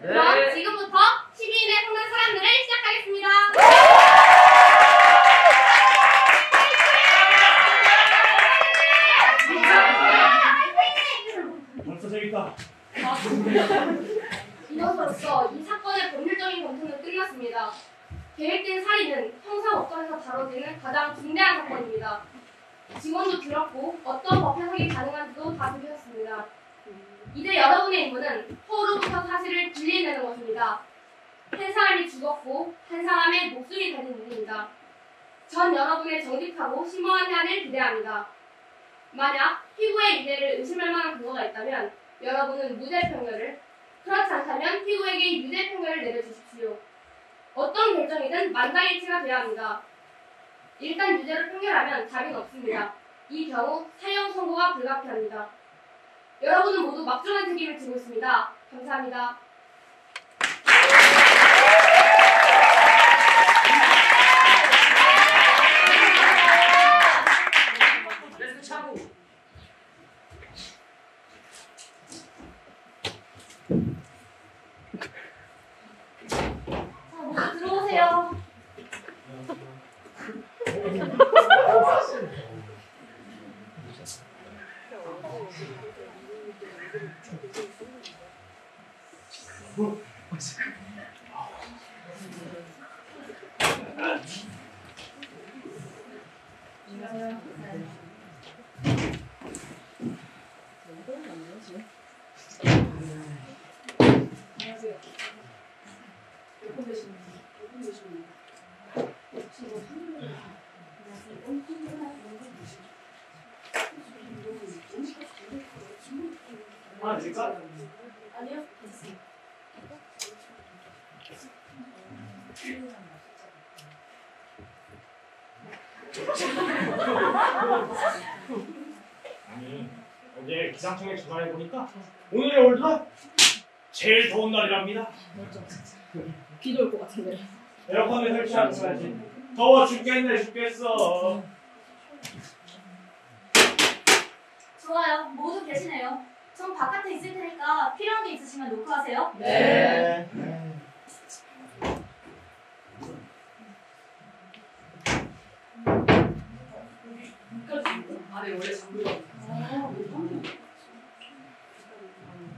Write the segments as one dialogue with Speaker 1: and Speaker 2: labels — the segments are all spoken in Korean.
Speaker 1: 그럼 지금부터 시민의 성난 사람들을 시작하겠습니다.
Speaker 2: 벌써 재밌다.
Speaker 1: 이것으로써 이 사건의 법률적인 검토는 끝났습니다. 계획된 살인은 형사법정에서 다뤄지는 가장 중대한 사건입니다. 증언도 들었고 어떤 법 해석이 가능한지도 다 들으셨습니다. 이제 여러분의 임무는 서로부터 사실을 분리해내는 것입니다. 한 사람이 죽었고 한 사람의 목숨이 달린 일입니다. 전 여러분의 정직하고 신중한 해안을 기대합니다. 만약 피고의 유죄를 의심할 만한 근거가 있다면 여러분은 무죄 판결을, 그렇지 않다면 피고에게 유죄 판결을 내려주십시오. 어떤 결정이든 만장일치가 돼야 합니다. 일단 유죄로 판결하면 답은 없습니다. 이 경우 사형 선고가 불가피합니다. 여러분은 모두 막중한 책임을 지고 있습니다. 감사합니다. 모두 들어오세요. 아니요.
Speaker 2: 아니, 어제 기상청에 전화해 보니까 오늘의 월드가 제일 더운 날이랍니다.
Speaker 3: 비도 올 것 같은데.
Speaker 2: 에어컨을 설치하셔야지. 더워 죽겠네 죽겠어.
Speaker 4: 좋아요. 모두 계시네요. 전 바깥에 있을 테니까 필요한 게 있으시면 노크하세요.
Speaker 5: 네.
Speaker 3: 아래 원래 잠그거든요.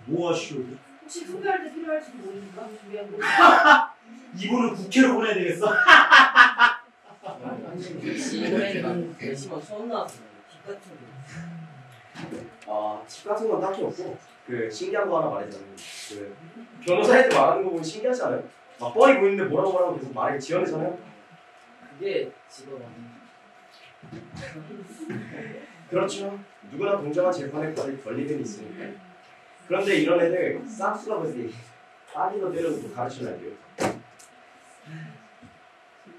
Speaker 5: 뭐하시오?
Speaker 3: 혹시 투표할 때 필요할지 모르니까 준비한 거.
Speaker 5: 이분은 국회로 보내야 되겠어?
Speaker 6: 이번에는 대심한 수업 나왔어요. 팁 같은 거.
Speaker 7: 팁 같은 건 딱히 없고 그 신기한 거 하나 말해자면 그 변호사애들 말하는 거 보면 신기하지 않아요? 막 뻔히 보이는데 뭐라고 계속 말을 지어내잖아요.
Speaker 6: 그게 직업 아니에요.
Speaker 7: 그렇죠. 누구나 공정한 재판에 받을 권리는 있으니까. 그런데 이런 애들 싹수가 보지 빠지도 때려도 가르쳐놔야 돼요.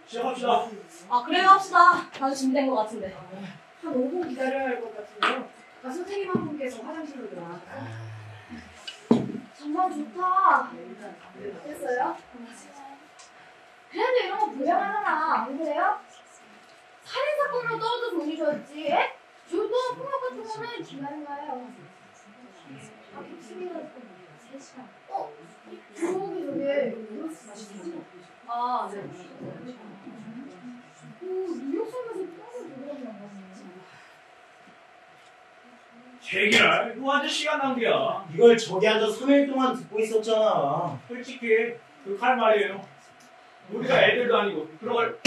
Speaker 2: 시작합시다.
Speaker 4: 아, 그래요 합시다. 다들 준비된 것 같은데.
Speaker 3: 한 5분 기다려야 할 것 같은데요. 선생님 한 분께서 화장실로 들어가세요.
Speaker 4: 정말 좋다. 됐어요? 그래도 이런 거 분명하잖아. 안 그래요? 살인사건으로 떨어져서 운이 좋았지. 저도 폭력 같은 거는 중요한가요? 아, 복수기가 3시간.
Speaker 3: 저기 저게 뉴욕스 맛있어.
Speaker 4: 아, 네.
Speaker 3: 뉴욕섬에서 평소 누구랑 나가는
Speaker 2: 제기랄, 이거 완전 시간 낭비야.
Speaker 5: 이걸 저기 앉아 3일 동안 듣고 있었잖아.
Speaker 2: 솔직히 그 칼 말이에요. 우리가 애들도 아니고 그런 걸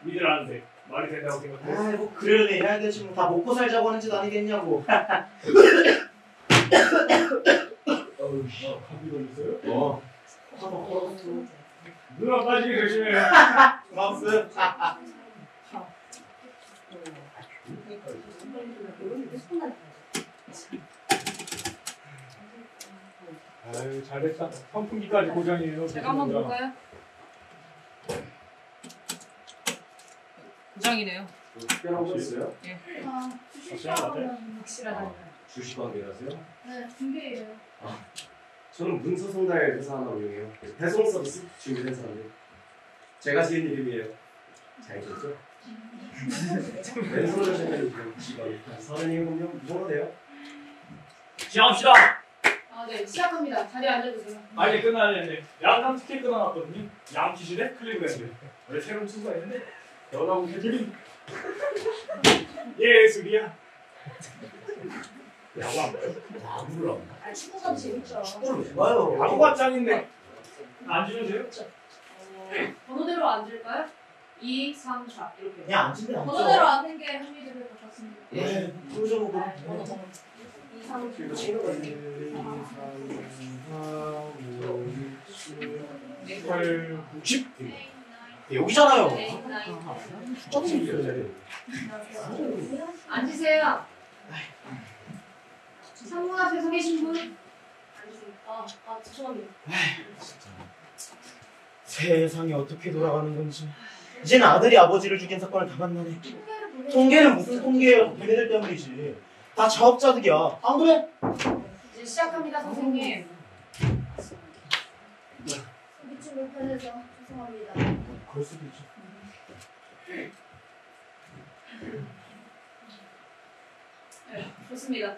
Speaker 2: 믿을 아는데 말이 된다고 생각해.
Speaker 5: 아이 뭐 그러려니 해야 되지 뭐. 다 먹고 살자고 하는 짓 아니겠냐고.
Speaker 2: 감기 걸렸어요?
Speaker 5: 화가 걸었어.
Speaker 2: 누나 빠지기 조심해요.
Speaker 5: 고맙스.
Speaker 2: 아유 잘했다. 선풍기까지 고장이에요.
Speaker 3: 제가 한번 볼까요? 고장이네요.
Speaker 7: 특별한 거 있어요?
Speaker 3: 확실하다.
Speaker 7: 주식관계 하세요?
Speaker 4: 네, 준비해요.
Speaker 7: 저는 문서 송달 회사 하나 운영해요. 배송 서비스 준비된 사람들. 제가 지은 이름이에요. 잘 됐죠? 왼손으로 시작하는 직원 37명 이 정도 돼요.
Speaker 2: 시작합시다.
Speaker 3: 아, 네, 시작합니다. 자리에 앉아주세요.
Speaker 2: 아니 끝나는데 양감 티켓 끊어놨거든요. 양키즈대 클리브랜드. 원래 새로운 투수가 있는데 연하고 캐들린 예술이야. 야구 안 봐요?
Speaker 7: 야구를 안 봐.
Speaker 3: 아, 축구가 재밌죠.
Speaker 7: 축구를 왜 봐요?
Speaker 2: 야구가 짱인데 앉으면 돼요?
Speaker 3: 번호대로 앉을까요? 2, 3, 4 이렇게.
Speaker 5: 그냥 앉으면 안
Speaker 3: 번호대로 앉는 게 흥미를 더 좋습니다.
Speaker 5: 예, 그러죠 뭐.
Speaker 3: 2, 3, 4.
Speaker 7: 이거 찍는 거지.
Speaker 2: 8, 90.
Speaker 5: 여기잖아요.
Speaker 3: 앉으세요. 상문 앞에 서 계신 분.
Speaker 1: 앉으세요. 죄송합니다.
Speaker 5: 세상이 어떻게 돌아가는 건지. 이제는 아들이 아버지를 죽인 사건을 다 만나네. 통계는 무슨 통계예요? 걔네들 때문이지. 다 자업자득이야. 안 그래?
Speaker 3: 이제 시작합니다, 선생님.
Speaker 1: 속이 좀 불편해서 죄송합니다.
Speaker 5: 그럴 수도 있지.
Speaker 3: 네, 좋습니다.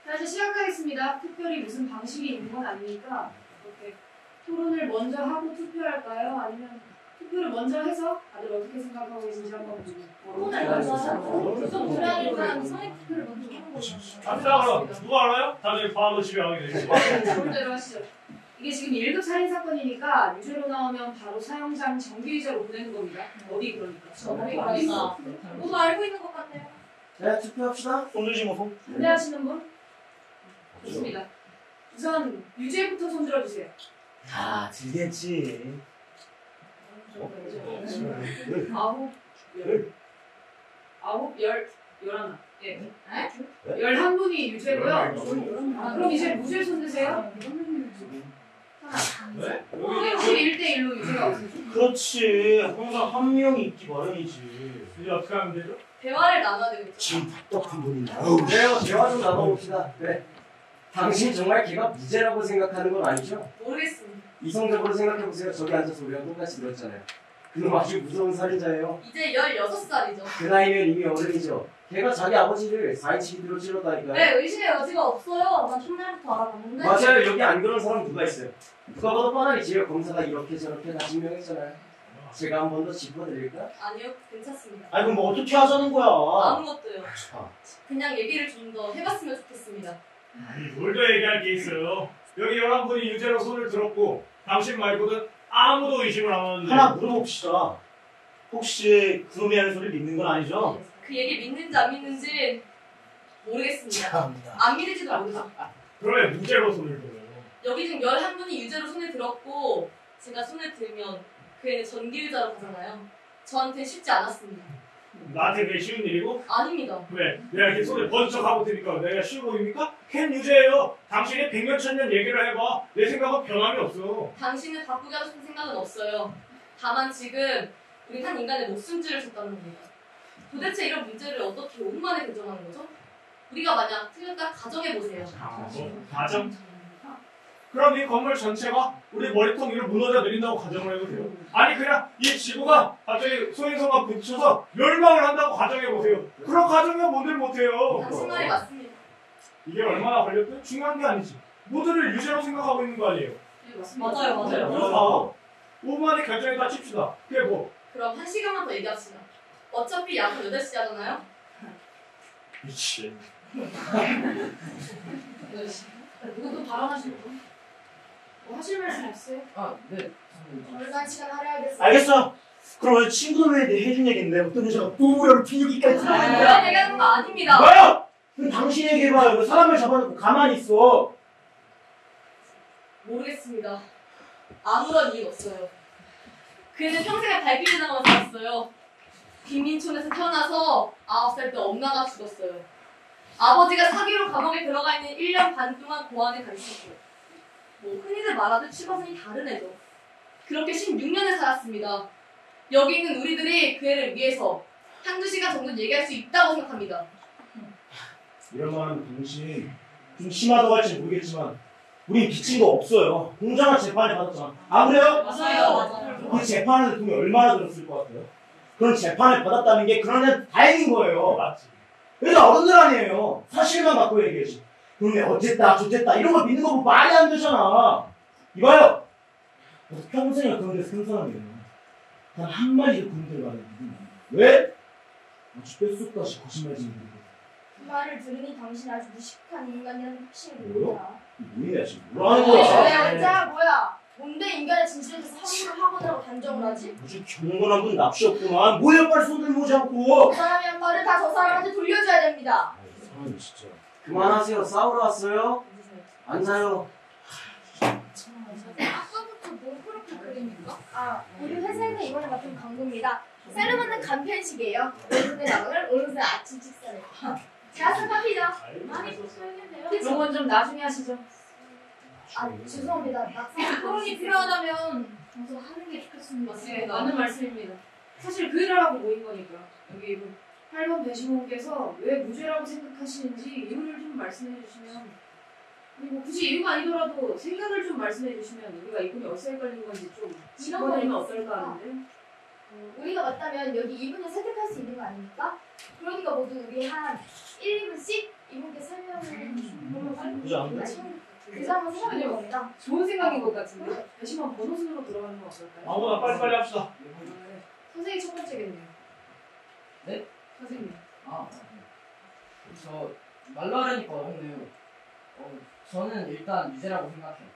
Speaker 3: 자, 이제 시작하겠습니다. 특별히 무슨 방식이 있는 건 아니니까 이렇게 토론을 먼저 하고 투표할까요? 아니면 투표를 먼저 해서 다들 어떻게 생각하고 계신지 한번
Speaker 1: 토론을 먼저 하고 그러니까 선행 투표를 먼저 하는 거죠.
Speaker 2: 갑시다 그럼. 누가 알아요? 다들 바로 집에 가게 되지.
Speaker 3: 그대로 하시죠. 이게 지금 1급 살인 사건이니까 유죄로 나오면 바로 사형장 정기유죄로 보내는 겁니다. 어디 그러니까.
Speaker 1: 그러니까. 모두 알고 있는 것 같네요.
Speaker 7: 네, 투표합시다.
Speaker 5: 손 들지 뭐 손.
Speaker 3: 반대하시는 분? 좋습니다. 우선 유죄부터 손 들어주세요.
Speaker 5: 다 들겠지.
Speaker 3: 아홉, 열하나. 예. 11분이 유죄고요. 그럼 이제 무죄 손 드세요.
Speaker 2: 네?
Speaker 3: 혹시 1대1로 유죄가 없으세요?
Speaker 5: 그렇지. 항상 한 명이 있기 마련이지.
Speaker 2: 이제 어떻게 하면 되죠?
Speaker 1: 대화를 나눠야 되겠죠.
Speaker 5: 지금 답답한 분인데.
Speaker 7: 그래요, 대화 좀 나눠봅시다. 네. 당신 정말 걔가 무죄라고 생각하는 건 아니죠?
Speaker 1: 모르겠습니다.
Speaker 7: 이성적으로 생각해보세요. 저기 앉아서 우리랑 똑같이 들었잖아요. 그놈 아주 무서운 살인자예요.
Speaker 1: 이제 16살이죠.
Speaker 7: 그 나이면 이미 어른이죠. 걔가 자기 아버지를 4인치기로 찔렀다니까요.
Speaker 1: 네, 의심의 여지가 없어요. 난 첫날부터 알아봤는데.
Speaker 7: 맞아요. 여기 안 그런 사람 누가 있어요? 누가 봐도 뻔하게 지요. 검사가 이렇게 저렇게 다 증명했잖아요. 제가 한 번 더 짚어드릴까?
Speaker 1: 아니요, 괜찮습니다.
Speaker 5: 아니 그럼 뭐 어떻게 하자는 거야?
Speaker 1: 아무것도요.
Speaker 7: 아,
Speaker 1: 그냥 얘기를 좀 더 해봤으면 좋겠습니다.
Speaker 2: 뭘 더 얘기할 게 있어요. 여기 11분이 유죄로 손을 들었고 당신 말고는 아무도 의심을 안 하는데
Speaker 5: 하나 물어봅시다. 혹시 그놈이 하는 소리 믿는 건 아니죠?
Speaker 1: 그 얘기 믿는지 안 믿는지 모르겠습니다.
Speaker 5: 참나.
Speaker 1: 안 믿을지도 모르죠.
Speaker 2: 그러면 무죄로 손을 들어요.
Speaker 1: 여기 지금 11분이 유죄로 손을 들었고 제가 손을 들면 그 애는 전기의자로 가잖아요. 저한테 쉽지 않았습니다.
Speaker 2: 나한테 그게 쉬운 일이고?
Speaker 1: 아닙니다.
Speaker 2: 왜? 내가 이렇게 손을 번쩍 하고 드니까 내가 쉬워 보입니까? 걘 유죄예요. 당신이 100년 천년 얘기를 해봐. 내 생각은 변함이 없어.
Speaker 1: 당신을 바꾸게 하고 싶은 생각은 없어요. 다만 지금 우리 한 인간의 목숨줄을 줬다는 겁니다. 도대체 이런 문제를 어떻게 5분 만에 결정하는 거죠? 우리가 만약 틀렸다 가정해보세요.
Speaker 2: 가정? 그럼 이 건물 전체가 우리 머리통 위로 무너져 내린다고 가정을 해보세요. 아니 그냥 이 지구가 갑자기 소행성과 부딪혀서 멸망을 한다고 가정해보세요. 그런 가정이면 뭔들 못해요.
Speaker 1: 당신 말이 맞습니다.
Speaker 2: 이게 얼마나 걸렸든 중요한 게 아니지. 모두를 유죄로 생각하고 있는 거 아니에요.
Speaker 3: 네, 맞습니다.
Speaker 1: 맞아요.
Speaker 2: 그래서 5분 안에 결정해다 칩시다. 그게 뭐?
Speaker 1: 그럼 1시간만 더 얘기합시다. 어차피 야구 8시 하잖아요?
Speaker 2: 미친.
Speaker 3: 누구도 발언하실 분? 뭐 하실 말씀 없어요?
Speaker 6: 아, 네.
Speaker 1: 얼마나 시간 할애하겠어요?
Speaker 5: 알겠어. 그럼 친구들에 대해 해준 얘기인데 어떤 여자가 부모를 비우기까지
Speaker 1: 그런 얘기하는 거 아닙니다.
Speaker 5: 뭐야? 그럼 당신 얘기해봐요. 왜 사람을 잡아놓고 가만히 있어?
Speaker 1: 모르겠습니다. 아무런 이유 없어요. 그 애는 평생에 발길이 나가며 살았어요. 빈민촌에서 태어나서 9살 때 엄마가 죽었어요. 아버지가 사기로 감옥에 들어가 있는 1년 반 동안 고아원에 가 있었고, 뭐 흔히들 말하듯 취과선이 다른 애죠. 그렇게 16년을 살았습니다. 여기 있는 우리들이 그 애를 위해서 한두 시간 정도 얘기할 수 있다고 생각합니다.
Speaker 5: 이런 말은 당신 좀 심하다고 할지 모르겠지만 우린 빚진 거 없어요. 공정한 재판을 받았잖아. 아 그래요?
Speaker 1: 맞아요.
Speaker 5: 그 재판에서 돈이 얼마나 들었을 것 같아요? 그런 재판을 받았다는 게 그런 애는 다행인 거예요.
Speaker 2: 맞지.
Speaker 5: 그래서 어른들 아니에요. 사실만 갖고 얘기하지. 그런데 어쨌다 저쨌다 이런 걸 믿는 거 보면 말이 안 되잖아. 이봐요. 나도 평생을 그런 데서 큰 사람이에요. 단 한마디도 그런 데를 말해. 왜? 아주 뼛속까지 거짓말쟁이.
Speaker 1: 그 말을 들으니 당신 아주 무식한 인간이라는 확신이
Speaker 5: 뭐요?
Speaker 1: 듭니다.
Speaker 5: 뭐야 지금 뭐라는 거야?
Speaker 1: 자 뭐야? 뭔데 인간의 진실에 대해서 함부로 확언하고 단정을 하지?
Speaker 5: 무슨 경건한 분 납시 없구만. 뭐야 빨리 손 들모지 않고.
Speaker 1: 그 사람이 한 말을 다 저 사람한테 돌려줘야 됩니다.
Speaker 5: 이 사람이 진짜.
Speaker 7: 그만하세요. 싸우러 왔어요. 앉아요.
Speaker 1: 아까부터 뭐 그렇게 그립니까? 아, 우리 회사에서 이번에 맡은 광고입니다. 새로 만든 간편식이에요. 오늘의 나오는 오늘의 아침 식사를. 자스 커피죠?
Speaker 4: 많이 써야겠네요.
Speaker 3: 그런 건 좀 나중에 하시죠.
Speaker 1: 아, 죄송합니다. 막상
Speaker 3: 토론이 필요하다면
Speaker 1: 가서 하는 게 좋겠습니다.
Speaker 3: 네, 맞는 말씀입니다. 사실 그 일을 하고 모인 거니까. 여기 8번 배심원께서 왜 무죄라고 생각하시는지 이유를 좀 말씀해 주시면, 그리고 굳이 이유가 아니더라도 생각을 좀 말씀해 주시면 우리가 이분이 어디서 헷갈린 건지 좀 짚어드리면 어떨까 하는데.
Speaker 1: 우리가 맞다면 여기 이분을 선택할 수 있는 거 아닙니까? 그러니까 모두 우리 한 1, 2분씩 이분께 설명을
Speaker 5: 그지 않나?
Speaker 1: 그래서 한번 생각해 겁니다.
Speaker 3: 좋은 생각인 것 같은데. 배심원 번호 순으로 들어가는 건 어떨까요?
Speaker 2: 아무나 빨리빨리 합시다.
Speaker 3: 선생님 첫 번째겠네요.
Speaker 6: 네?
Speaker 3: 선생님.
Speaker 6: 저 말로 하려니까 어렵네요. 저는 일단 유죄라고 생각해요.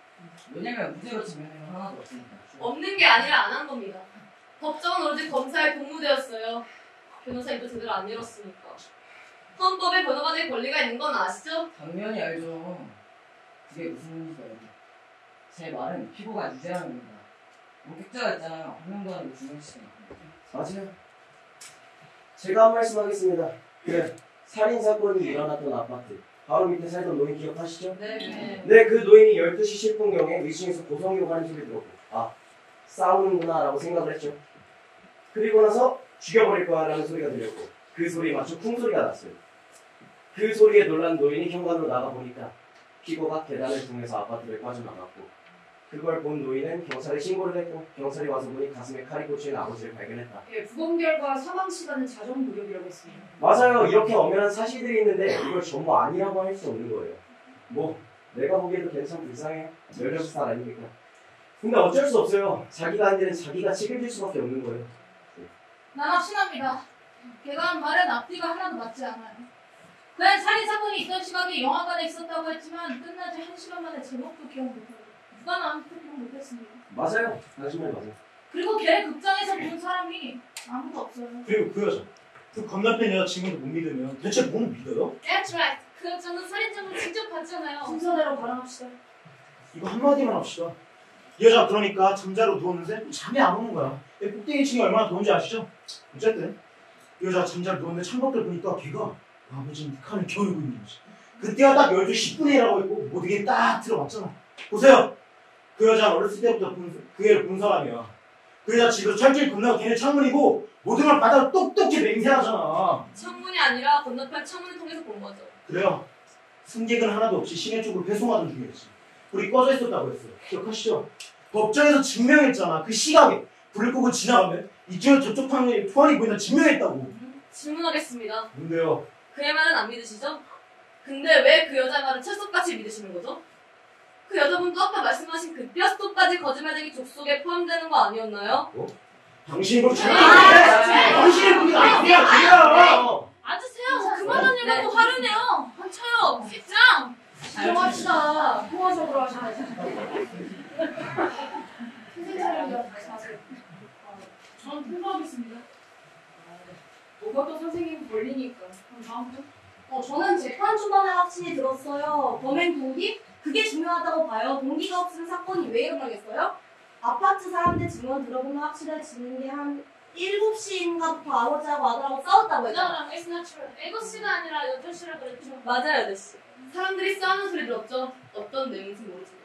Speaker 6: 왜냐면 무죄로 증명된 건 하나도 없으니까.
Speaker 4: 없는 게 아니라 안 한 겁니다. 법정은 오로지 검사의 동무대였어요. 변호사 입도 제대로 안 열었으니까. 헌법에 변호받을 권리가 있는 건 아시죠?
Speaker 6: 당연히 알죠. 그게 무슨 의미인가요? 제 말은 피고가 유죄라는 겁니다. 목격자가 있잖아요. 한 명도 아니고 두 명씩.
Speaker 7: 맞아요. 제가 한 말씀 하겠습니다. 그 살인 사건이 일어났던 아파트 바로 밑에 살던 노인 기억하시죠?
Speaker 4: 네.
Speaker 7: 네, 그 노인이 12시 10분경에 위층에서 고성이라고 하는 소리 들었고 싸우는구나 라고 생각을 했죠. 그리고 나서 죽여버릴 거야 라는 소리가 들렸고 그 소리에 맞춰 쿵소리가 났어요. 그 소리에 놀란 노인이 현관으로 나가보니까 피고가 계단을 통해서 아파트를 빠져나갔고 그걸 본 노인은 경찰에 신고를 했고 경찰이 와서 보니 가슴에 칼이 꽂혀있는 아버지를 발견했다.
Speaker 3: 예, 부검 결과 사망 시간은 자정 무렵이라고 했습니다.
Speaker 7: 맞아요. 이렇게 엄연한 사실들이 있는데 이걸 전부 아니라고 할 수 없는 거예요. 뭐 내가 보기에도 괜찮고 이상해요. 열려서 살 아닙니까? 근데 어쩔 수 없어요. 자기가 한 데는 자기가 책임질 수밖에 없는 거예요.
Speaker 4: 난 확신합니다. 걔가 한 말은 앞뒤가 하나도 맞지 않아요. 그냥 살인 사건이 있던 시각이 영화관에 있었다고 했지만 끝나지 1시간 만에 제목도 기억 못하고 누가 나한테 기억 못했습니다.
Speaker 7: 맞아요. 당신 말 맞아요.
Speaker 4: 그리고 걔 극장에서 본 사람이 아무도 없어요.
Speaker 5: 그리고 그 여자. 그 건너편 여자 지금도 못 믿으면 대체 뭘 믿어요?
Speaker 4: That's right. 그 여자는 살인장을 직접 봤잖아요.
Speaker 3: 순서대로 발언합시다.
Speaker 5: 이거 한마디만 합시다. 이 여자 그러니까 잠자러 누웠는데 잠이 안 오는 거야. 꼭대기층이 얼마나 더운지 아시죠? 어쨌든 이 여자가 잠자러 누웠는데 창밖을 보니까 걔가 아버지 칼을 겨누고 있는 거지. 그때가 딱 12시 10분이라고 했고 모두게 딱 들어봤잖아. 보세요. 그 여자는 어렸을 때부터 그 애를 본 사람이야. 그 여자 집에서 철길 건너고 걔네 창문이고 모든 걸 바다로 똑똑히 맹세하잖아.
Speaker 4: 창문이 아니라 건너편 창문을 통해서 본 거죠.
Speaker 5: 그래요. 승객은 하나도 없이 시내 쪽으로 배송하던 중이었지. 불이 꺼져 있었다고 했어요. 기억하시죠? 법정에서 증명했잖아. 그 시각에 불을 끄고 지나가면 이쪽 저쪽 방향에 투안이 보인다 증명했다고.
Speaker 4: 질문하겠습니다.
Speaker 5: 뭔데요?
Speaker 4: 그의 말은 안 믿으시죠? 근데 왜 그 여자 말은 철석같이 믿으시는 거죠? 그 여자분도 아까 말씀하신 그 뼛속까지 거짓말쟁이 족속에 포함되는 거 아니었나요?
Speaker 5: 당신이 그렇게 잘하는데 당신이 그게 아니야.
Speaker 4: 앉으세요. 그만하냐고 화를 내요. 한차요. 입장.
Speaker 3: 진정합시다. 통화적으로 하셔야지. 선생님 차례입니다. 다시 하세요. 저는 통과하겠습니다. 그것도 선생님 권리니까. 그럼 다음부터.
Speaker 4: 저는 재판 초반에 확신이 들었어요. 범행 동기? 그게 중요하다고 봐요. 동기가 없으면 사건이 왜 일어나겠어요? 아파트 사람들 증언 들어보면 확실해지는 게 한 7시인가부터 아버지하고 아들하고 싸웠다고 했죠.
Speaker 1: It's not true. 7시가 아니라 8시라 그랬죠.
Speaker 4: 맞아요, 8시. 사람들이 싸우는 소리 들었죠. 어떤 내용인지 모르지만.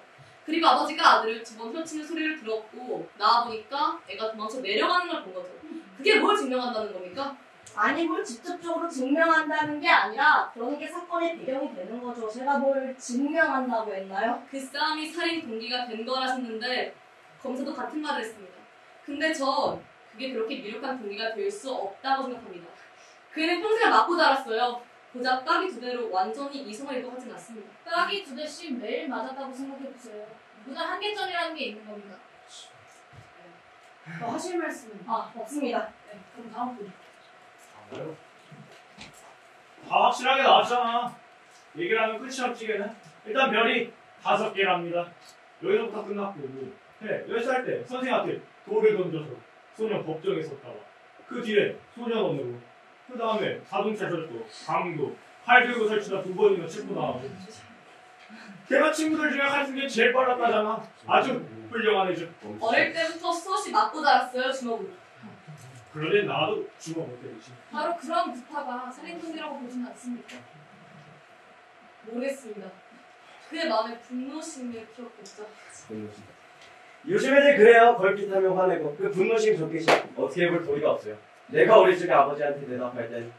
Speaker 4: 그리고 아버지가 아들을 두 번 훔치는 소리를 들었고 나와보니까 애가 도망쳐 내려가는 걸 본 거죠. 그게 뭘 증명한다는 겁니까? 아니 뭘 직접적으로 증명한다는 게 아니라 그런 게 사건의 배경이 되는 거죠. 제가 뭘 증명한다고 했나요? 그 싸움이 살인 동기가 된 거라셨는데 검사도 같은 말을 했습니다. 근데 전 그게 그렇게 미력한 동기가 될 수 없다고 생각합니다. 그 애는 평생을 맞고 자랐어요. 고작 따기 2대로 완전히 이성을 이동하진 않습니다.
Speaker 3: 따기 2대씩 매일 맞았다고 생각해보세요. 누구나 한계점이라는 게 있는 겁니다. 더 하실 말씀은?
Speaker 4: 없습니다.
Speaker 3: 네, 그럼 다음 분.
Speaker 2: 다 확실하게 나왔잖아. 얘기를 하면 끝이 없지 걔는. 일단 별이 5개랍니다. 여기서부터 끝났고 10살 때 선생한테 돌을 던져서 소년 법정에 섰다가 그 뒤에 소년원으로 그 다음에 자동차 절도, 강도, 팔 들고 설치다 2번이나 체포 나가고 걔가 친구들 중에 가르친 게 제일 빨랐다잖아. 아주 훌륭한 애죠.
Speaker 4: 어릴 때부터 수없이 맞고 자랐어요, 주먹으로.
Speaker 2: 그러니 나도 주먹 못 때리지.
Speaker 3: 바로 그런 부타가 살인범이라고 보진 않습니까?
Speaker 4: 모르겠습니다. 그의 마음에 분노심을 키웠겠죠.
Speaker 7: 분노심. 요즘 애들 그래요. 걸핏하면 화내고 그 분노심 적개심 어떻게 해볼 도리가 없어요. 내가 어릴 적에 아버지한테 대답할 땐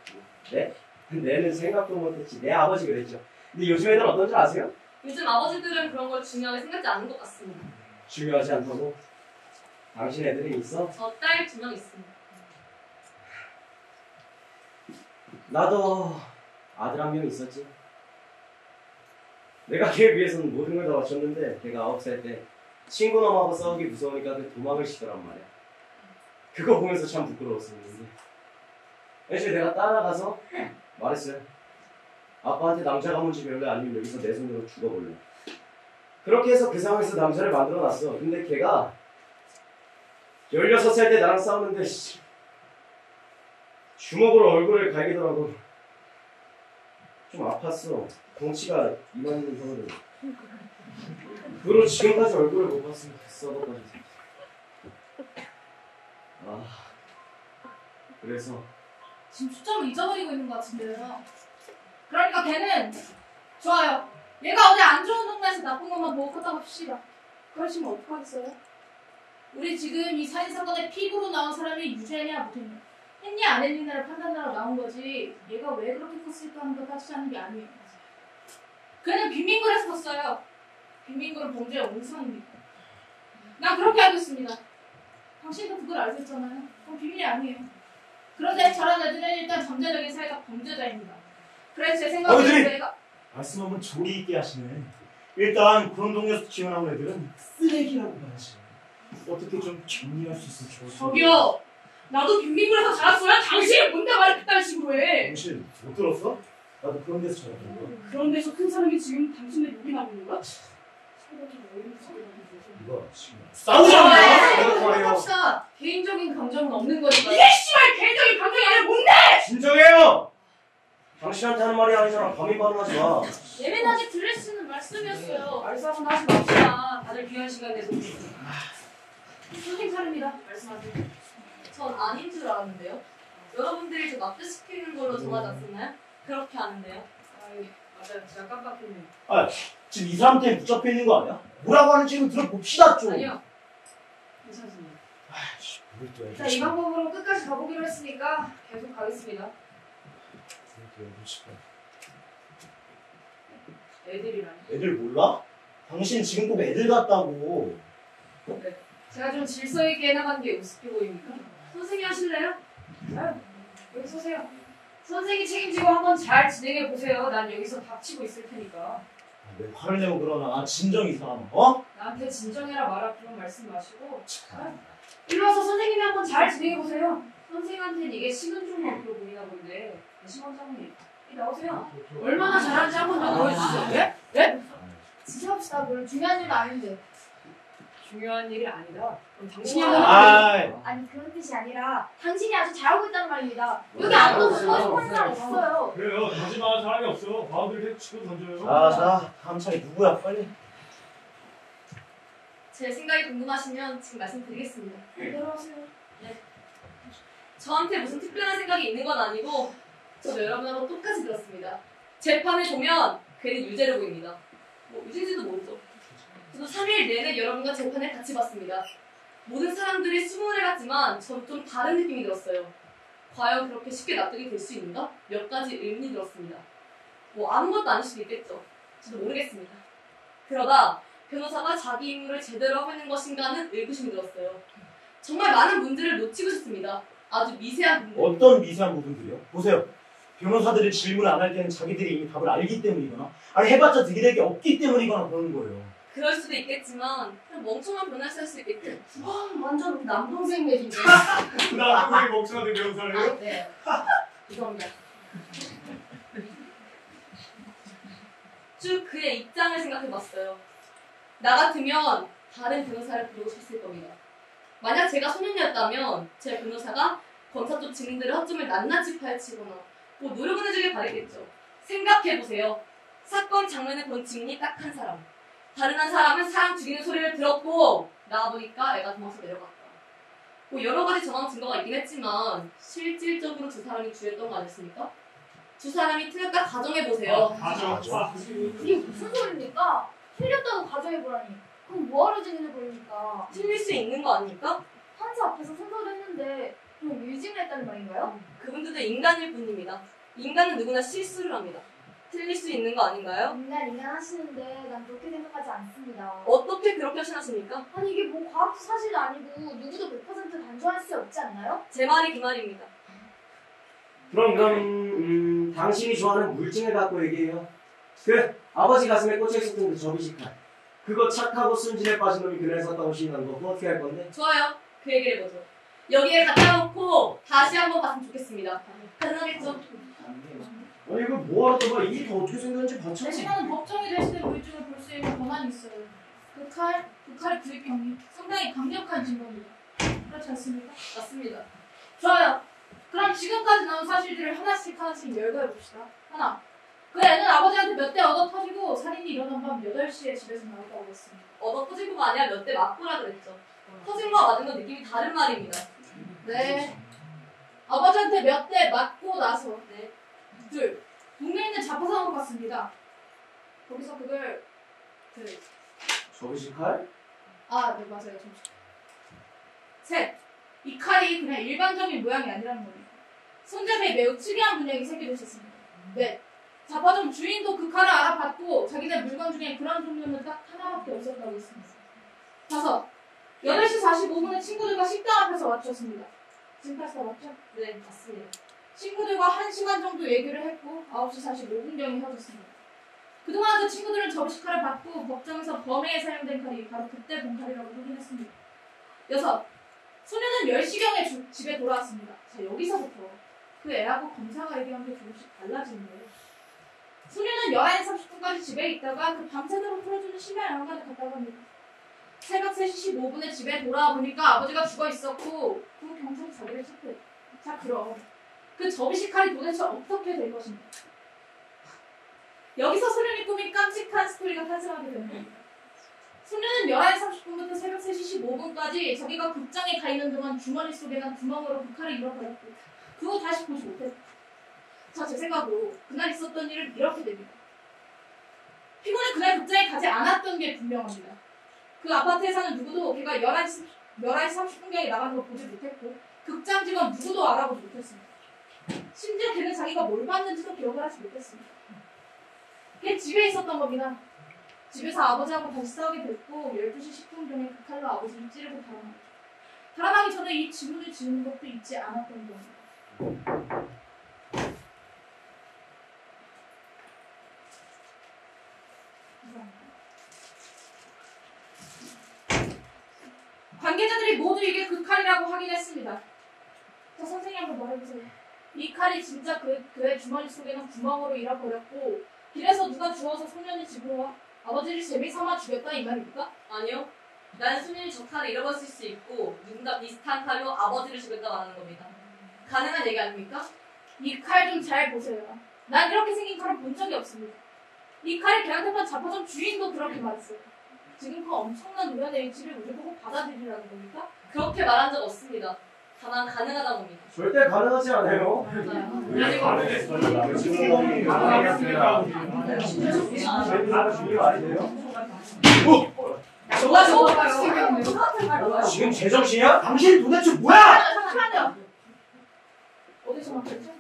Speaker 7: 네? 내는 생각도 못했지. 내 아버지 그랬죠. 근데 요즘 애들 어떤 줄 아세요?
Speaker 4: 요즘 아버지들은 그런 걸 중요하게 생각지 않는 것 같습니다.
Speaker 7: 중요하지 않다고? 당신 애들이 있어?
Speaker 4: 저 딸 2명 있습니다.
Speaker 7: 나도 아들 1명 있었지. 내가 걔 위해서는 모든 걸 다 바쳤는데 걔가 9살 때 친구 놈하고 싸우기 무서우니까 그 도망을 치더란 말이야. 그거 보면서 참 부끄러웠었는데 애초에 내가 따라가서 말했어요. 아빠한테 남자 가문 집 별로 아니면 여기서 내 손으로 죽어볼래. 그렇게 해서 그 상황에서 남자를 만들어놨어. 근데 걔가 16살 때 나랑 싸우는데 주먹으로 얼굴을 갈기더라고. 좀 아팠어. 덩치가 이만큼 서거든. 그 후로 지금까지 얼굴을 못 봤으면 썩어가지고. 그래서
Speaker 3: 지금 초점을 잊어버리고 있는 것 같은데요. 그러니까 걔는 좋아요. 얘가 어디 안 좋은 동네에서 나쁜 것만 보고 컸다고 합시다. 그러시면 어떡하겠어요? 우리 지금 이 살인사건의 피고로 나온 사람이 유죄냐 무죄냐 했냐 안 했냐를 판단하러 나온 거지 얘가 왜 그렇게 컸을까 하는 걸 따지지 않는 게 아니에요. 걔는 빈민굴에서 컸어요. 빈민굴은 범죄의 온상입니다. 난 그렇게 알고 있습니다. 당신도 그걸 알고 있잖아요. 그건 비밀이 아니에요. 그런데 저런 애들은 일단 잠재적인 사회적 범죄자입니다. 그래서 제 생각에는 내가
Speaker 5: 말씀하면 조리 있게 하시네. 일단 그런 동네에서 지원하는 애들은 쓰레기라고 봐야지. 어떻게 좀 정리할 수 있으면 좋을 텐데.
Speaker 3: 저기요. 나도 빈민굴에서 자랐어요. 당신이 뭔데 말을 그딴 식으로 해.
Speaker 5: 당신 못 들었어? 나도 그런 데서 자랐던 거야.
Speaker 3: 그런 데서 큰 사람이 지금 당신을 욕이나고 있는 거야?
Speaker 5: 이거 지금 싸우지 않나?
Speaker 3: 합시다. 개인적인 감정은 없는 거니까.
Speaker 1: 이게 씨발 개인적인 감정이 아니라 뭔데?
Speaker 7: 진정해요! 당신한테 하는 말이 아니잖아. 감히 발언하지 마.
Speaker 3: 예민하게 들릴 수 있는 말씀이었어요.
Speaker 1: 말싸움 하지 맙시다. 다들 귀한 시간 내서
Speaker 3: 선생 차례입니다. 말씀하세요.
Speaker 4: 전 아닌 줄 알았는데요. 여러분들이 저 납득시키는 걸로 정하지 않았나요? 그렇게 아는데요.
Speaker 1: 아유, 맞아요. 제가 깜빡했네요.
Speaker 5: 지금 이 사람 때문에 붙잡혀 있는 거 아니야? 뭐라고 하는지 좀 들어봅시다 좀.
Speaker 1: 아니요. 괜찮습니다.
Speaker 5: 아이씨, 뭘 또 애들
Speaker 1: 자, 이 방법으로 끝까지 가보기로 했으니까 계속 가겠습니다. 애들이라니.
Speaker 5: 애들 몰라? 당신 지금 꼭 애들 같다고.
Speaker 1: 제가 좀 질서 있게 해나가는 게 우습게 보입니까? 선생님 하실래요? 아유, 여기 서세요. 선생이 책임지고 한번 잘 진행해 보세요. 난 여기서 닥치고 있을 테니까.
Speaker 5: 왜 화를 내고 그러나? 진정 이 사람. 어?
Speaker 1: 나한테 진정해라 마라 그런 말씀 마시고 일로 와서 선생님이 한번 잘 진행해 보세요. 선생한테는 이게 식은 죽 먹기로 보이나 본데 심원장님 나오세요. 얼마나 잘하는지 한번 더 보여주시죠. 네? 네?
Speaker 3: 지시합시다. 뭘 중요한 일도 아닌데.
Speaker 1: 중요한 일이 아니다. 그럼 당신이
Speaker 3: 아니 그런 뜻이 아니라 당신이 아주 잘하고 있다는 말입니다. 여기 아무도 보고 싶어하는 사람 없어요.
Speaker 2: 그래요. 던질만한 사람이 없어. 마음대로 계속 치고 던져요.
Speaker 5: 자, 다음 차례 누구야? 빨리.
Speaker 4: 제 생각이 궁금하시면 지금 말씀드리겠습니다.
Speaker 3: 들어오세요.
Speaker 4: 저한테 무슨 특별한 생각이 있는 건 아니고 저도 여러분하고 똑같이 들었습니다. 재판을 보면 괜히 유죄로 보입니다. 뭐 유죄인지도 모르죠. 저도 3일 내내 여러분과 재판을 같이 봤습니다. 모든 사람들이 수문을 해갔지만 전 좀 다른 느낌이 들었어요. 과연 그렇게 쉽게 납득이 될 수 있는가? 몇 가지 의문이 들었습니다. 뭐 아무것도 아닐 수도 있겠죠. 저도 모르겠습니다. 그러다 변호사가 자기 임무를 제대로 하고 있는 것인가 하는 의구심이 들었어요. 정말 많은 문제를 놓치고 싶습니다. 아주 미세한 부분.
Speaker 5: 어떤 미세한 부분들이요? 보세요. 변호사들이 질문을 안 할 때는 자기들이 이미 답을 알기 때문이거나 아니 해봤자 득이 될 게 없기 때문이거나 그러는 거예요.
Speaker 4: 그럴 수도 있겠지만 그냥 멍청한 변호사 할수 있겠죠.
Speaker 1: 와, 완전 우리 남동생 얘기인데.
Speaker 2: 그 다음에 우리 목사들 변호사를 해요?
Speaker 1: 네. 죄송합니다.
Speaker 4: 쭉 그의 입장을 생각해봤어요. 나 같으면 다른 변호사를 부르고 싶을 겁니다. 만약 제가 소년이었다면 제 변호사가 검사 쪽 증인들의 허점을 낱낱이 파헤치거나 뭐 노력은 해주길 바랬겠죠. 생각해보세요. 사건 장면을 본 증인이 딱 한 사람. 다른 한 사람은 사람 죽이는 소리를 들었고 나와보니까 애가 도망쳐 내려갔다. 뭐 여러 가지 정황 증거가 있긴 했지만 실질적으로 두 사람이 주였던 거 아니었습니까? 두 사람이 틀렸다 가정해보세요.
Speaker 2: 맞아.
Speaker 1: 이게 무슨 소리입니까? 틀렸다고 가정해보라니. 그럼 뭐하러 증인을 부릅니까?
Speaker 4: 틀릴 수 있는 거 아닙니까?
Speaker 1: 판사 앞에서 선서를 했는데 그럼 유증을 했다는 말인가요?
Speaker 4: 그분들도 인간일 뿐입니다. 인간은 누구나 실수를 합니다. 틀릴 수 있는 거 아닌가요?
Speaker 1: 인간 하시는데 난 그렇게 생각하지 않습니다.
Speaker 4: 어떻게 그렇게 하시나십니까?
Speaker 1: 아니 이게 뭐 과학도 사실이 아니고 누구도 100% 단정할 수 없지 않나요?
Speaker 4: 제 말이 그 말입니다.
Speaker 7: 그럼 당신이 좋아하는 물증을 갖고 얘기해요. 그 아버지 가슴에 꽂혀 있었던 그 접이식칼. 그거 착하고 순진에 빠진 놈이 그날 샀다고 시인한 거 그거 어떻게 할 건데?
Speaker 4: 좋아요. 그 얘기를 해보죠. 여기에 갖다 놓고 다시 한번 봤으면 좋겠습니다. 가능하겠죠?
Speaker 7: 아니 이거 뭐하러 떠봐. 이게 더 어떻게 생겼는지 반찬이.
Speaker 3: 대신하는 법정이 대신에 물증을 볼 수 있는 권한이 있어요. 그 칼의 구입형이 상당히 강력한 증거입니다. 그렇지 않습니까?
Speaker 4: 맞습니다.
Speaker 3: 좋아요. 그럼 지금까지 나온 사실들을 하나씩 열거해 봅시다. 하나. 그 애는 아버지한테 몇 대 얻어 터지고 살인이 일어난 밤 8시에 집에서 나왔다고 했습니다.
Speaker 4: 얻어 터지고가 아니라 몇 대 맞고라 그랬죠. 터진 거와 맞은 건 느낌이 다른 말입니다.
Speaker 3: 네. 아버지한테 몇 대 맞고 나서
Speaker 4: 네.
Speaker 3: 둘. 동네에 있는 자파상으로 갔습니다. 거기서 그걸
Speaker 7: 접이식칼?
Speaker 3: 네 맞아요. 셋. 이 칼이 그냥 일반적인 모양이 아니라는 겁니다. 손잡이에 매우 특이한 문양이 새겨져 있었습니다. 넷. 자파점 주인도 그 칼을 알아봤고 자기네 물건 중에 그런 종류는 딱 하나밖에 없었다고 했습니다. 다섯. 8시 45분에 친구들과 식당 앞에서 맞췄습니다. 지금 파스타 맞죠?
Speaker 4: 네, 맞습니다.
Speaker 3: 친구들과 1시간 정도 얘기를 했고 9시 45분경에 헤어졌습니다. 그동안 그 친구들은 접시칼을 받고 법정에서 범행에 사용된 칼이 바로 그때 본 칼이라고 확인했습니다. 6. 소녀는 10시경에 집에 돌아왔습니다. 자, 여기서부터 그 애하고 검사가 얘기한 게 조금씩 달라지는 거예요. 소녀는 11시 30분까지 집에 있다가 그 밤새도록 풀어주는 심야 영화관에 갔다고 합니다. 새벽 3시 15분에 집에 돌아와 보니까 아버지가 죽어 있었고 그 경찰이 자기를 체포했다. 자, 그럼 그 접이식칼이 도대체 어떻게 된 것입니까? 여기서 소년이 꾸민 깜찍한 스토리가 탄생하게 되는 겁니다. 소년은 11시 30분부터 새벽 3시 15분까지 자기가 극장에 가 있는 동안 주머니 속에 난 구멍으로 그 칼을 잃어버렸고 그거 다시 보지 못했다. 자, 제 생각으로 그날 있었던 일은 이렇게 됩니다. 피고는 그날 극장에 가지 않았던 게 분명합니다. 그 아파트에 사는 누구도 걔가 11시 30분경에 나가는 걸 보지 못했고 극장 직원 누구도 알아보지 못했습니다. 심지어 걔는 자기가 뭘 봤는지도 기억을 하지 못했습니다. 걔 집에 있었던 겁니다. 집에서 아버지하고 다시 싸우게 됐고 12시 10분경에 그 칼로 아버지를 찌르고 달아나죠. 달아나기 전에 이 지문을 지우는 것도 잊지 않았던 겁니다. 관계자들이 모두 이게 그 칼이라고 확인했습니다. 자, 선생님 한번 말해보세요. 이 칼이 진짜 그의 주머니 속에는 구멍으로 잃어버렸고 길에서 누가 주워서 소년이 집으로 와 아버지를 재미삼아 죽였다 이 말입니까?
Speaker 4: 아니요. 난 소년이 저 칼을 잃어버렸을 수 있고 누군가 비슷한 칼로 아버지를 죽였다 말하는 겁니다. 가능한 얘기 아닙니까?
Speaker 3: 이 칼 좀 잘 보세요. 난 이렇게 생긴 칼을 본 적이 없습니다. 이 칼을 걔한테 판 자파점 주인도 그렇게 말했어요. 지금 그 엄청난 우연의 일치를 우리 보고 받아들이라는 겁니까?
Speaker 4: 그렇게 말한 적 없습니다. 다만 가능하다고 봅니다.
Speaker 7: 절대 가능하지 않아요.
Speaker 2: 우리 가능했어요. 지금 가능했습니다.
Speaker 7: 다 중요 아니에요?
Speaker 5: 지금 제정신이야? 당신 도대체 뭐야?
Speaker 3: 잠깐만요. 어디서 맞췄죠?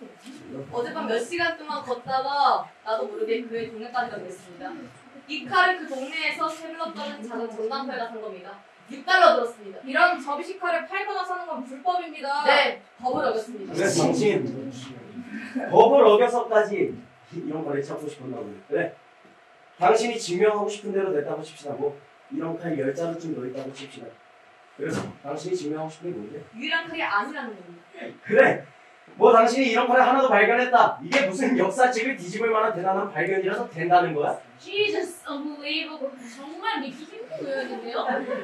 Speaker 4: 어젯밤 몇 시간 동안 걷다가 나도 모르게 그의 동네까지 가게 됐습니다. 이 칼을 그 동네에서 새물럭 떨어진 작은 전당포에 산 겁니다. 6달러 들었습니다.
Speaker 1: 이런 접이식칼을 팔거나 사는 건 불법입니다.
Speaker 4: 네, 법을 어겼습니다.
Speaker 7: 그래 당신 법을 어겨서까지 이런 거를 찾고 싶었나 보네. 그래 당신이 증명하고 싶은 대로 냈다고 칩시다. 뭐 이런 칼 10자루쯤 넣었다고 칩시다. 그래서 당신이 증명하고 싶은 게 뭔데?
Speaker 4: 유일한 칼이 아니라는 겁니다.
Speaker 7: 그래 뭐 당신이 이런 칼을 하나도 발견했다. 이게 무슨 역사책을 뒤집을 만한 대단한 발견이라서 된다는 거야?
Speaker 1: Jesus, unbelievable. 정말 믿기 힘든 의견인데요.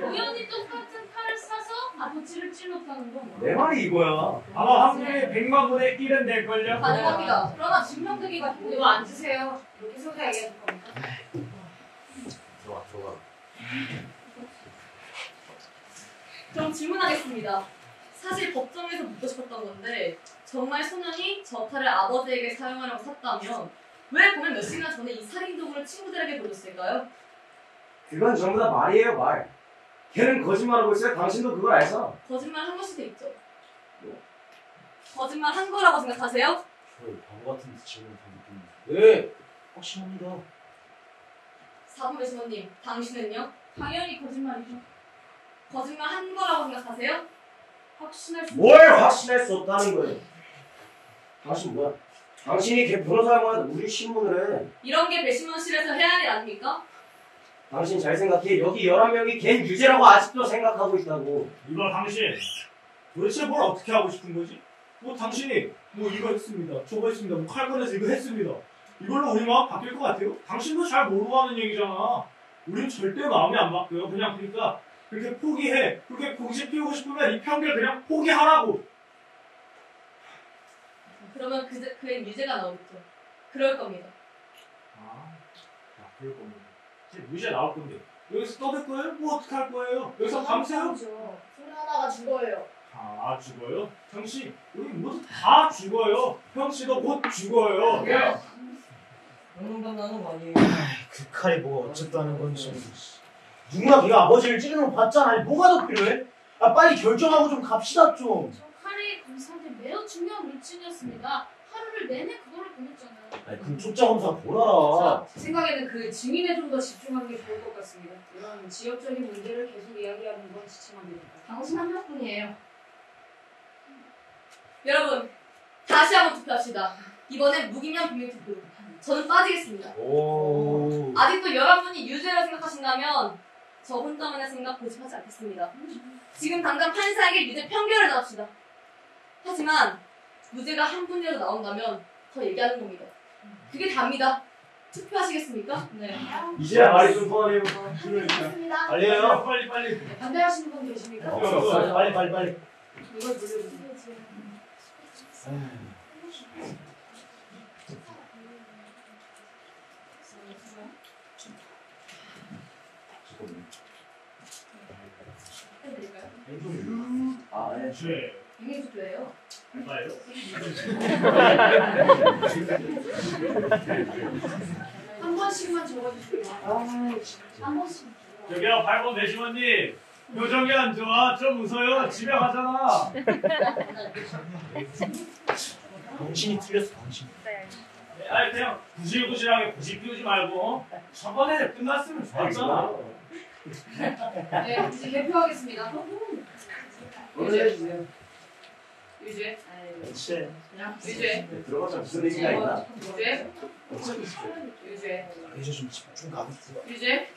Speaker 1: 우연히 똑같은 칼을 사서 아버지를 찔렀다는 건
Speaker 7: 내 말이 이거야.
Speaker 2: 아마 확률이 100만분의 1은 될걸요?
Speaker 4: 가능합니다.
Speaker 1: 그러나 증명되기가 이거 앉으세요. 이렇게 소리가 얘기할 겁니다.
Speaker 7: 좋아.
Speaker 4: 그럼 질문하겠습니다. 사실 법정에서 묻고 싶었던 건데 정말 소년이 저 칼을 아버지에게 사용하려고 샀다면 왜 보면 몇 시간 전에 이 살인 도구를 친구들에게 보냈을까요?
Speaker 7: 그건 전부 다 말이에요 말. 걔는 거짓말하고 있어요. 당신도 그걸 알잖아.
Speaker 4: 거짓말 한 것이 돼 있죠. 거짓말 한 거라고 생각하세요?
Speaker 5: 바보 같은 질문 다 느끼는. 네, 확신합니다.
Speaker 4: 4번 배심원님, 당신은요?
Speaker 1: 당연히 거짓말이죠.
Speaker 4: 거짓말 한 거라고 생각하세요?
Speaker 1: 확신할 수
Speaker 7: 뭘 확신할 수 없다는 거예요. 당신 뭐야? 당신이 걔 변호사만 우리 신문을 해.
Speaker 4: 이런 게 배심원실에서 해야 할 일 아닙니까?
Speaker 7: 당신 잘 생각해. 여기 11명이 걘 유죄라고 아직도 생각하고 있다고.
Speaker 2: 이봐 당신 도대체 뭘 어떻게 하고 싶은 거지? 뭐 당신이 뭐 이거 했습니다 저거 했습니다 뭐 칼 꺼내서 이거 했습니다 이걸로 우리 마음 바뀔 것 같아요? 당신도 잘 모르고 하는 얘기잖아. 우린 절대 마음이 안 바뀌어요. 그냥 그러니까 그렇게 포기해. 그렇게 고집 피우고 싶으면 이 편견 그냥 포기하라고.
Speaker 4: 그러면 그의 유죄가 나오겠죠. 그럴 겁니다.
Speaker 2: 그럴 겁니다. 이제 유죄 나올 건데 여기서 떠들 거예요? 뭐 어떻게 할 거예요? 여기서 감세요?
Speaker 1: 소리 하나가 죽어요.
Speaker 2: 다 죽어요? 형씨, 우리 모두 다 죽어요. 형씨도 곧 죽어요.
Speaker 6: 그런 건 나는 거 아니에요.
Speaker 5: 그 칼이 뭐가 어쨌다는 건지. 누구나 걔가 아버지를 찌르는 거 봤잖아. 아니, 뭐가 더 필요해? 아, 빨리 결정하고 좀 갑시다 좀.
Speaker 1: 저 칼이 검사한테 매우 중요한 물증이었습니다. 하루를 내내 그거를 보냈잖아요.
Speaker 5: 아니, 그럼 초짜 검사 보라라.
Speaker 3: 제 생각에는 그 증인에 좀 더 집중하는 게 좋을 것 같습니다. 이런 지역적인 문제를 계속 이야기하는 건 지침합니다.
Speaker 1: 당신 한 명뿐이에요.
Speaker 4: 여러분, 다시 한번 투표합시다. 이번엔 무기명 비밀 투표. 저는 빠지겠습니다.
Speaker 5: 오.
Speaker 4: 아직도 11분이 유죄라 생각하신다면 저 혼자만의 생각 고집하지 않겠습니다. 지금 당장 판사에게 유죄 편결을 나갑시다. 하지만 무죄가 한 분이라도 나온다면 더 얘기하는 겁니다. 그게 답니다. 투표하시겠습니까?
Speaker 3: 네.
Speaker 7: 이제야 말이 좀 통하네요.
Speaker 1: 알겠습니다.
Speaker 5: 빨리 해요.
Speaker 2: 빨리.
Speaker 3: 반대하시는 분 계십니까?
Speaker 5: 없어. 빨리.
Speaker 3: 이걸 물려주세요.
Speaker 4: 해드릴까요?
Speaker 7: 아, 네.
Speaker 2: 죄.
Speaker 4: 비밀 투표예요.
Speaker 2: 알바예요?
Speaker 3: 한 번씩만 적어주세요.
Speaker 1: 한 번씩.
Speaker 2: 저기요 8번 배심원님 표정이 안 좋아. 좀 웃어요. 집에 가잖아.
Speaker 5: 당신이 틀렸어, 당신.
Speaker 2: 아니 그냥 구질구질하게 고집 피우지 말고 저번에 끝났으면 좋았잖아.
Speaker 3: 네, 이제 개표하겠습니다.
Speaker 7: 오늘 해주세요.
Speaker 3: 유죄.
Speaker 5: 그렇지.
Speaker 3: 유죄.
Speaker 7: 네, 들어가자 무슨 의미가 있나?
Speaker 3: 유죄.
Speaker 7: 어차피
Speaker 3: 유죄.
Speaker 5: 이제 좀 집중 가고 있어.
Speaker 3: 유죄.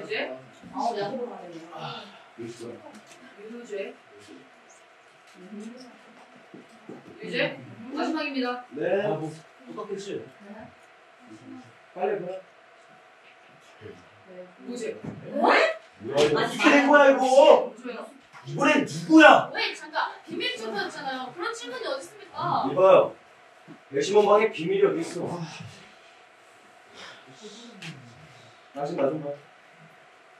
Speaker 3: 유죄.
Speaker 1: 아우 내가 보러 가야
Speaker 7: 있어.
Speaker 3: 유죄. 유죄. 마지막입니다.
Speaker 7: 네.
Speaker 5: 뭐 똑같겠지.
Speaker 7: 빨리 봐.
Speaker 3: 무죄.
Speaker 5: 어떻게 된 거야 이거?
Speaker 3: 무죄요.
Speaker 5: 이번엔 누구야?
Speaker 1: 왜 잠깐 비밀 투표였잖아요. 그런 질문이 어디 있습니까?
Speaker 7: 이봐요. 배심원 방에 비밀이 어디 있어? 당신 나 좀 봐.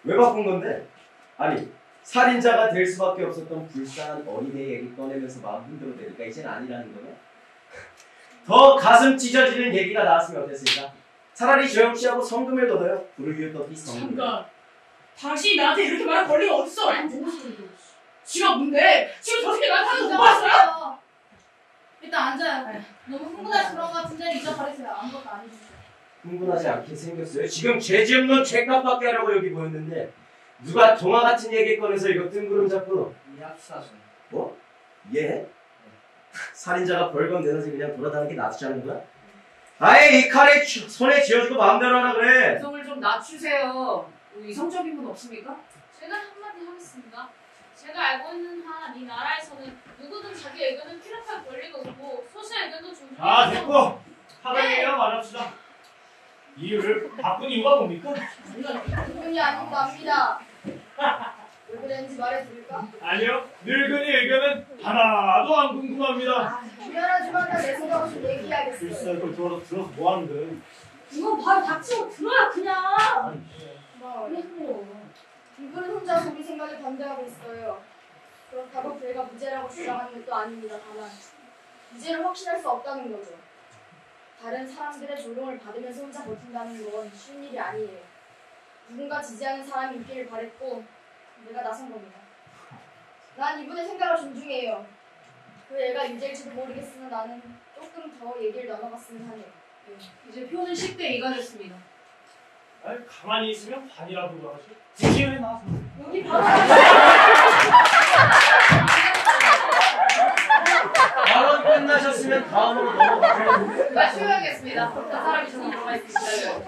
Speaker 7: 왜 바꾼 건데? 아니 살인자가 될 수밖에 없었던 불쌍한 어린애 얘기 꺼내면서 마음 흔들어대니까 이젠 아니라는 거네? 더 가슴 찢어지는 얘기가 나왔으면 어땠을까? 차라리 조영 씨하고 성금을 걷어요. 불을 위했던 이 성금.
Speaker 3: 잠깐. 당신이 나한테 이렇게 말할 권리가 어딨어?
Speaker 1: 안 듣는 소리도.
Speaker 3: 지가 뭔데? 지금 저 새끼 나한테 하는 거 못 봤어요?
Speaker 1: 앉아요. 일단 앉아요. 너무 흥분해서 그런 것 같은데 잊어버리세요. 아무것도 아니죠.
Speaker 7: 흥분하지 않게 생겼어요. 지금 죄지 없는 죄값 받게 하려고 여기 모였는데 누가 동화 같은 얘기 꺼내서 이거 뜬구름 잡고
Speaker 6: 이합사전.
Speaker 7: 뭐? 예? 살인자가 벌금 내놓지 그냥 돌아다니는 게 낫지 않은 거야? 아이 이 칼에 손에 쥐어주고 마음대로 하라 그래.
Speaker 3: 음성을 좀 낮추세요. 이성적인 분 없습니까?
Speaker 8: 제가 한마디 하겠습니다. 제가 알고 있는 한 이 나라에서는 누구든 자기 의견을 피력할 권리가 없고 소수의 의견도 존중해야
Speaker 2: 됐고 하던 얘기나 말합시다. 이유를 바꾼 이유가 뭡니까?
Speaker 1: 그분이 아닌 거 압니다. 왜 그랬는지 말해드릴까?
Speaker 2: 아니요, 늙은이 의견은 하나도 안 궁금합니다.
Speaker 1: 미안하지만 나 내 생각을 좀 얘기해야겠어요.
Speaker 5: 글쎄 그걸 들어서 뭐 하는데?
Speaker 1: 이거 봐요, 닥치고 들어요 그냥.
Speaker 8: 네.
Speaker 1: 이분은 혼자 우리 생각에 반대하고 있어요. 그렇다고 그애가 무죄라고 주장하는 것도 아닙니다. 다만 무죄를 확신할 수 없다는 거죠. 다른 사람들의 조롱을 받으면서 혼자 버틴다는 건 쉬운 일이 아니에요. 누군가 지지하는 사람이 있기를 바랬고 내가 나선 겁니다. 난 이분의 생각을 존중해요. 그 애가 유죄일지도 모르겠으나 나는 조금 더 얘기를 나눠봤으면 하네요.
Speaker 3: 이제 표는 10대 2가 됐습니다.
Speaker 2: 아니, 가만히 있으면 반이라도 나가지. 굳이 왜 나서?
Speaker 1: 여기 바로
Speaker 7: 발언 끝나셨으면 다음으로 넘어가세요.
Speaker 3: 마셔야겠습니다. 한 사람이 좀 들어가 있으시다요.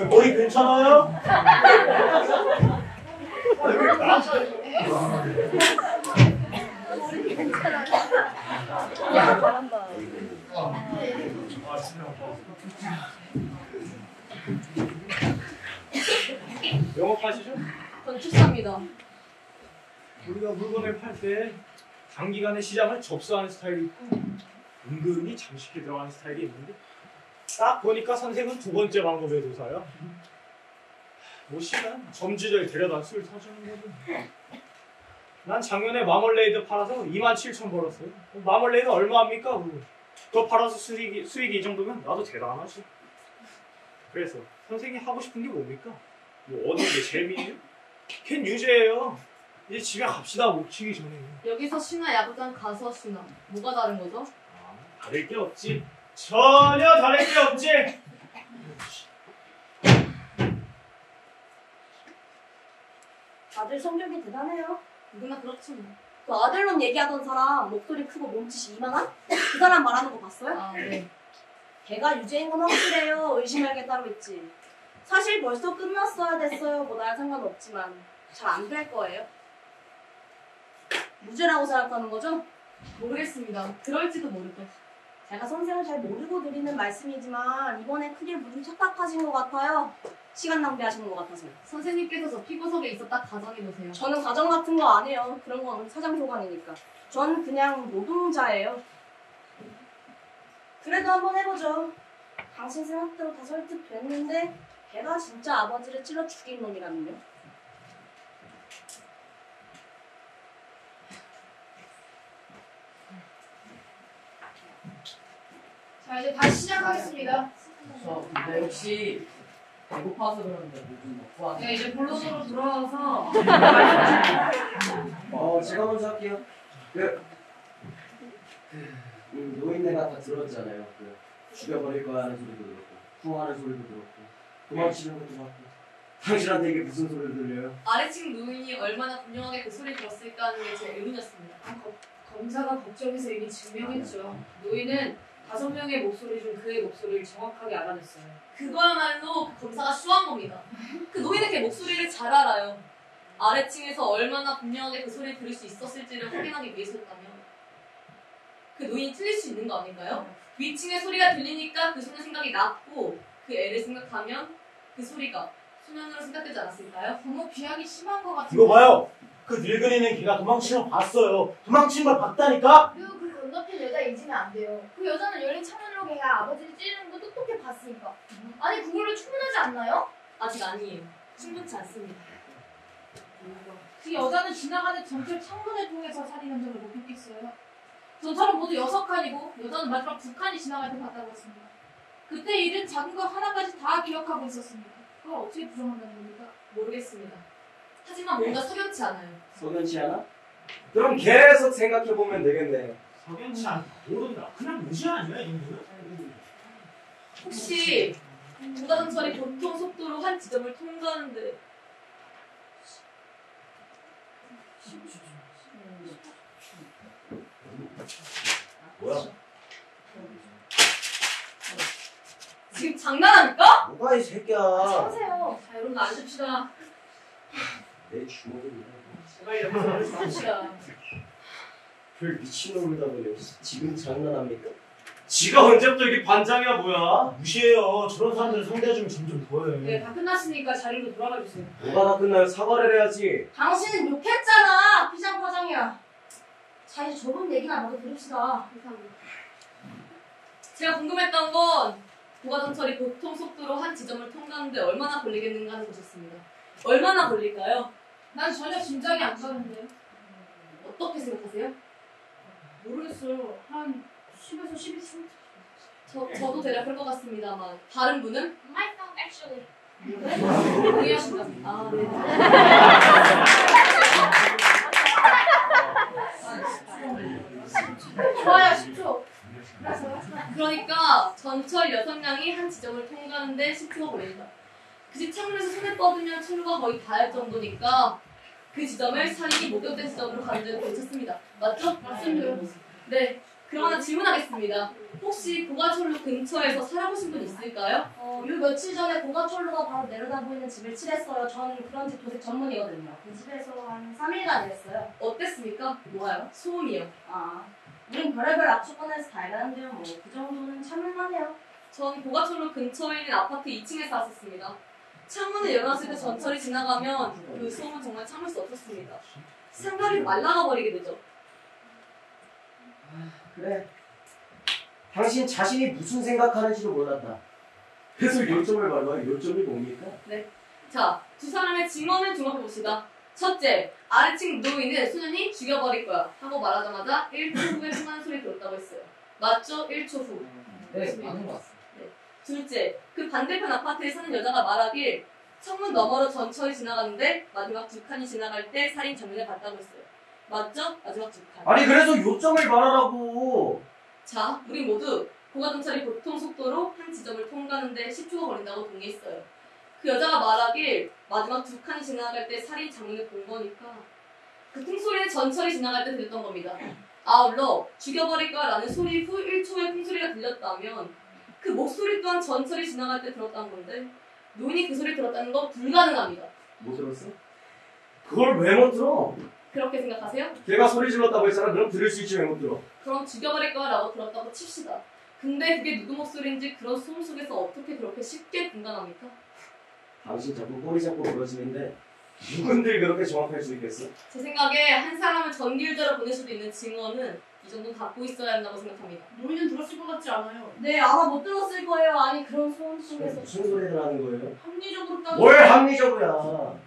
Speaker 5: 머리 괜찮아요?
Speaker 2: 영업하시죠?
Speaker 4: 건축사입니다.
Speaker 2: 우리가 물건을 팔 때 단기간에 시장을 접수하는 스타일이 있고 은근히 잠식해 들어가는 스타일이 있는데 딱 보니까 선생은 두 번째 방법의 도사야. 뭐 시간 점주들 데려다 술 사주는 거지. 난 작년에 마멀레이드 팔아서 27,000 벌었어요. 마멀레이드 얼마합니까? 그거 팔아서 수익이 이 정도면 나도 대단하지. 그래서 선생이 하고 싶은 게 뭡니까? 뭐 얻는 게 재미예요? 걘 유죄예요. 이제 집에 갑시다. 목 치기 전에.
Speaker 4: 여기서 쉬나 야구장 가서 쉬나 뭐가 다른 거죠?
Speaker 2: 다를 게 없지. 전혀 다를 게 없지.
Speaker 9: 아들 성격이 대단해요.
Speaker 4: 누구나 그렇죠 뭐.
Speaker 9: 그 아들놈 얘기하던 사람 목소리 크고 몸짓이 이만한? 그 사람 말하는 거 봤어요?
Speaker 4: 아 네.
Speaker 9: 걔가 유죄인 건 확실해요. 의심할 게 따로 있지. 사실 벌써 끝났어야 됐어요. 뭐 나야 상관없지만 잘 안 될 거예요. 무죄라고 생각하는 거죠?
Speaker 4: 모르겠습니다. 그럴지도 모르죠.
Speaker 9: 제가 선생을 잘 모르고 드리는 말씀이지만 이번에 크게 무슨 착각하신 것 같아요. 시간 낭비하시는 것 같아서요.
Speaker 4: 선생님께서 저 피고석에 있었다 가정해보세요.
Speaker 9: 저는 가정 같은 거 안 해요. 그런 건 사장 소관이니까. 전 그냥 노동자예요. 그래도 한번 해보죠. 당신 생각대로 다 설득됐는데 걔가 진짜 아버지를 찔러 죽인 놈이라면요?
Speaker 3: 자, 이제 다시 시작하겠습니다.
Speaker 6: 저 근데 혹시 배고파서 그러는데 뭐 좀 먹고 하세요?
Speaker 3: 네, 이제 본론으로 돌아와서
Speaker 7: 제가 먼저 할게요. 노인네가 다 들었잖아요. 죽여버릴 거야 하는 소리도 들었고, 후하는 소리도 들었고, 도망치는 것도 봤고. 당신한테 이게 무슨 소리를 들려요?
Speaker 4: 아래층 노인이 얼마나 분명하게 그 소리 들었을까 하는 게 제 의문이었습니다.
Speaker 3: 검사가 걱정해서 이미 증명했죠. 노인은 5명의 목소리 중 그의 목소리를 정확하게 알아냈어요.
Speaker 4: 그거야말로 그 검사가 쇼한 겁니다. 그 노인은 걔 목소리를 잘 알아요. 아래층에서 얼마나 분명하게 그 소리를 들을 수 있었을지를 확인하기 위해서였다면 그 노인이 틀릴 수 있는 거 아닌가요? 위층의 소리가 들리니까 그 소년 생각이 났고 그 애를 생각하면 그 소리가 소년으로 생각되지 않았을까요?
Speaker 8: 너무 비하기 심한 것 같은데.
Speaker 5: 이거 봐요. 그 늙은이는 걔가 도망치는 거 봤어요. 도망친 걸 봤다니까?
Speaker 1: 그리고 그 건너편 여자 잊으면 안 돼요. 그 여자는 열린 창문으로 걔가 아버지를 찌르는 거 똑똑히 봤으니까. 아니 그걸로 충분하지 않나요?
Speaker 4: 아직 아니에요. 충분치 않습니다.
Speaker 8: 그 여자는 지나가는 전철 창문을 통해서 살인 현장을 목격했어요. 전철은 모두 6칸이고 여자는 마지막 2칸이 지나갈 때 봤다고 했습니다. 그때 일은 작은 거 하나까지 다 기억하고 있었습니다. 그걸 어떻게 부정한다는 겁니까?
Speaker 4: 모르겠습니다. 하지만 뭔가 석연치 않아요.
Speaker 7: 석연치 않아? 그럼 계속 생각해보면 되겠네.
Speaker 2: 석연치 않다. 모른다. 그냥 무시 아니야 이 정도는?
Speaker 4: 혹시 중과전철이 보통 속도로 한 지점을 통과하는데
Speaker 7: 뭐야?
Speaker 4: 지금 장난합니까?
Speaker 7: 뭐가 이 새끼야?
Speaker 4: 참으세요. 자, 여러분 앉읍시다.
Speaker 7: 내 주먹이
Speaker 4: 앉읍시다.
Speaker 7: 별 미친놈이다 보네. 지금 장난합니까?
Speaker 2: 지가 언제부터 이게 반장이야 뭐야?
Speaker 5: 무시해요. 저런 사람들 상대해주면 점점 더해.
Speaker 3: 네, 다 끝났으니까 자리로 돌아가 주세요.
Speaker 7: 뭐가 다 끝나요? 사과를 해야지.
Speaker 9: 당신은 욕했잖아. 피장파장이야. 자, 이제 저번 얘기나 마저 들읍시다.
Speaker 4: 제가 궁금했던 건 고가전철이 보통 속도로 한 지점을 통과하는데 얼마나 걸리겠는가 하는 것이었습니다. 얼마나 걸릴까요?
Speaker 8: 난 전혀 짐작이 안 가는데.
Speaker 4: 어떻게 생각하세요?
Speaker 8: 모르겠어요. 한 10에서 12초?
Speaker 4: 저도 대략 그럴 것 같습니다만 다른 분은?
Speaker 1: My thought actually.
Speaker 4: 동의하신다. 아, 네.
Speaker 8: 좋아요, 10초.
Speaker 4: 그러니까 전철 6량이 한 지점을 통과하는데 10초가 걸린다. 그 집 창문에서 손을 뻗으면 철로가 거의 닿을 정도니까 그 지점을 살인이 목격된 지점으로 가는 데도 괜찮습니다. 맞죠?
Speaker 8: 맞습니다.
Speaker 4: 네. 그럼 하나 질문하겠습니다. 혹시 고가철로 근처에서 살아보신 분 있을까요?
Speaker 9: 요 며칠 전에 고가철로가 바로 내려다 보이는 집을 칠했어요. 전 그런 집 도색 전문이거든요. 그 집에서 한 3일간 일했어요.
Speaker 4: 어땠습니까? 뭐가요? 소음이요.
Speaker 9: 아, 우린 별의별 악수권에서 다 일하는데요. 뭐 그 정도는 참을만해요.
Speaker 4: 전 고가철로 근처에 있는 아파트 2층에 살았었습니다. 창문을 열었을 때 전철이 지나가면 그 소음은 정말 참을 수 없었습니다. 생각이 말라가 버리게 되죠.
Speaker 7: 그래. 당신 자신이 무슨 생각하는지도 몰랐다. 그래서 요점을 말해봐요. 요점이 뭡니까?
Speaker 4: 자, 두 사람의 증언을 종합해봅시다. 첫째, 아래층 노인은 소년이 죽여버릴 거야 하고 말하자마자 1초 후에 통하는 소리 들었다고 했어요. 맞죠? 1초 후.
Speaker 6: 네, 맞는 것 같습니다.
Speaker 4: 둘째, 그 반대편 아파트에 사는 여자가 말하길 창문 너머로 전철이 지나가는데 마지막 두 칸이 지나갈 때 살인 장면을 봤다고 했어요. 맞죠? 마지막 두 칸.
Speaker 7: 아니 그래서 요점을 말하라고.
Speaker 4: 자, 우리 모두 고가전철이 보통 속도로 한 지점을 통과하는데 10초가 걸린다고 동의했어요. 그 여자가 말하길 마지막 두 칸이 지나갈 때 살인 장면을 본 거니까 그 풍소리는 전철이 지나갈 때 들렸던 겁니다. 아울러 죽여버릴 거야 라는 소리 후 1초의 풍소리가 들렸다면 그 목소리 또한 전철이 지나갈 때 들었다는 건데 노인이 그 소리 들었다는 건 불가능합니다.
Speaker 7: 못 들었어? 그걸 왜 못 들어?
Speaker 4: 그렇게 생각하세요?
Speaker 7: 걔가 소리 질렀다고 했잖아. 그럼 들을 수 있지 왜 못 들어?
Speaker 4: 그럼 죽여버릴 거야 라고 들었다고 칩시다. 근데 그게 누구 목소리인지 그런 소음 속에서 어떻게 그렇게 쉽게 분간합니까?
Speaker 7: 당신 자꾸 꼬리 잡고 부러지는데 누군들 그렇게 정확할 수 있겠어?
Speaker 4: 제 생각에 한 사람을 전기유자로 보낼 수도 있는 증언은 이 정도는 갖고 있어야 한다고 생각합니다.
Speaker 3: 노인은 들었을 것 같지 않아요.
Speaker 9: 네, 아마 못 들었을 거예요. 아니, 그런 소음 속에서.
Speaker 7: 무슨 소리를 하는 거예요?
Speaker 3: 합리적으로 따져.
Speaker 7: 뭘 합리적이야?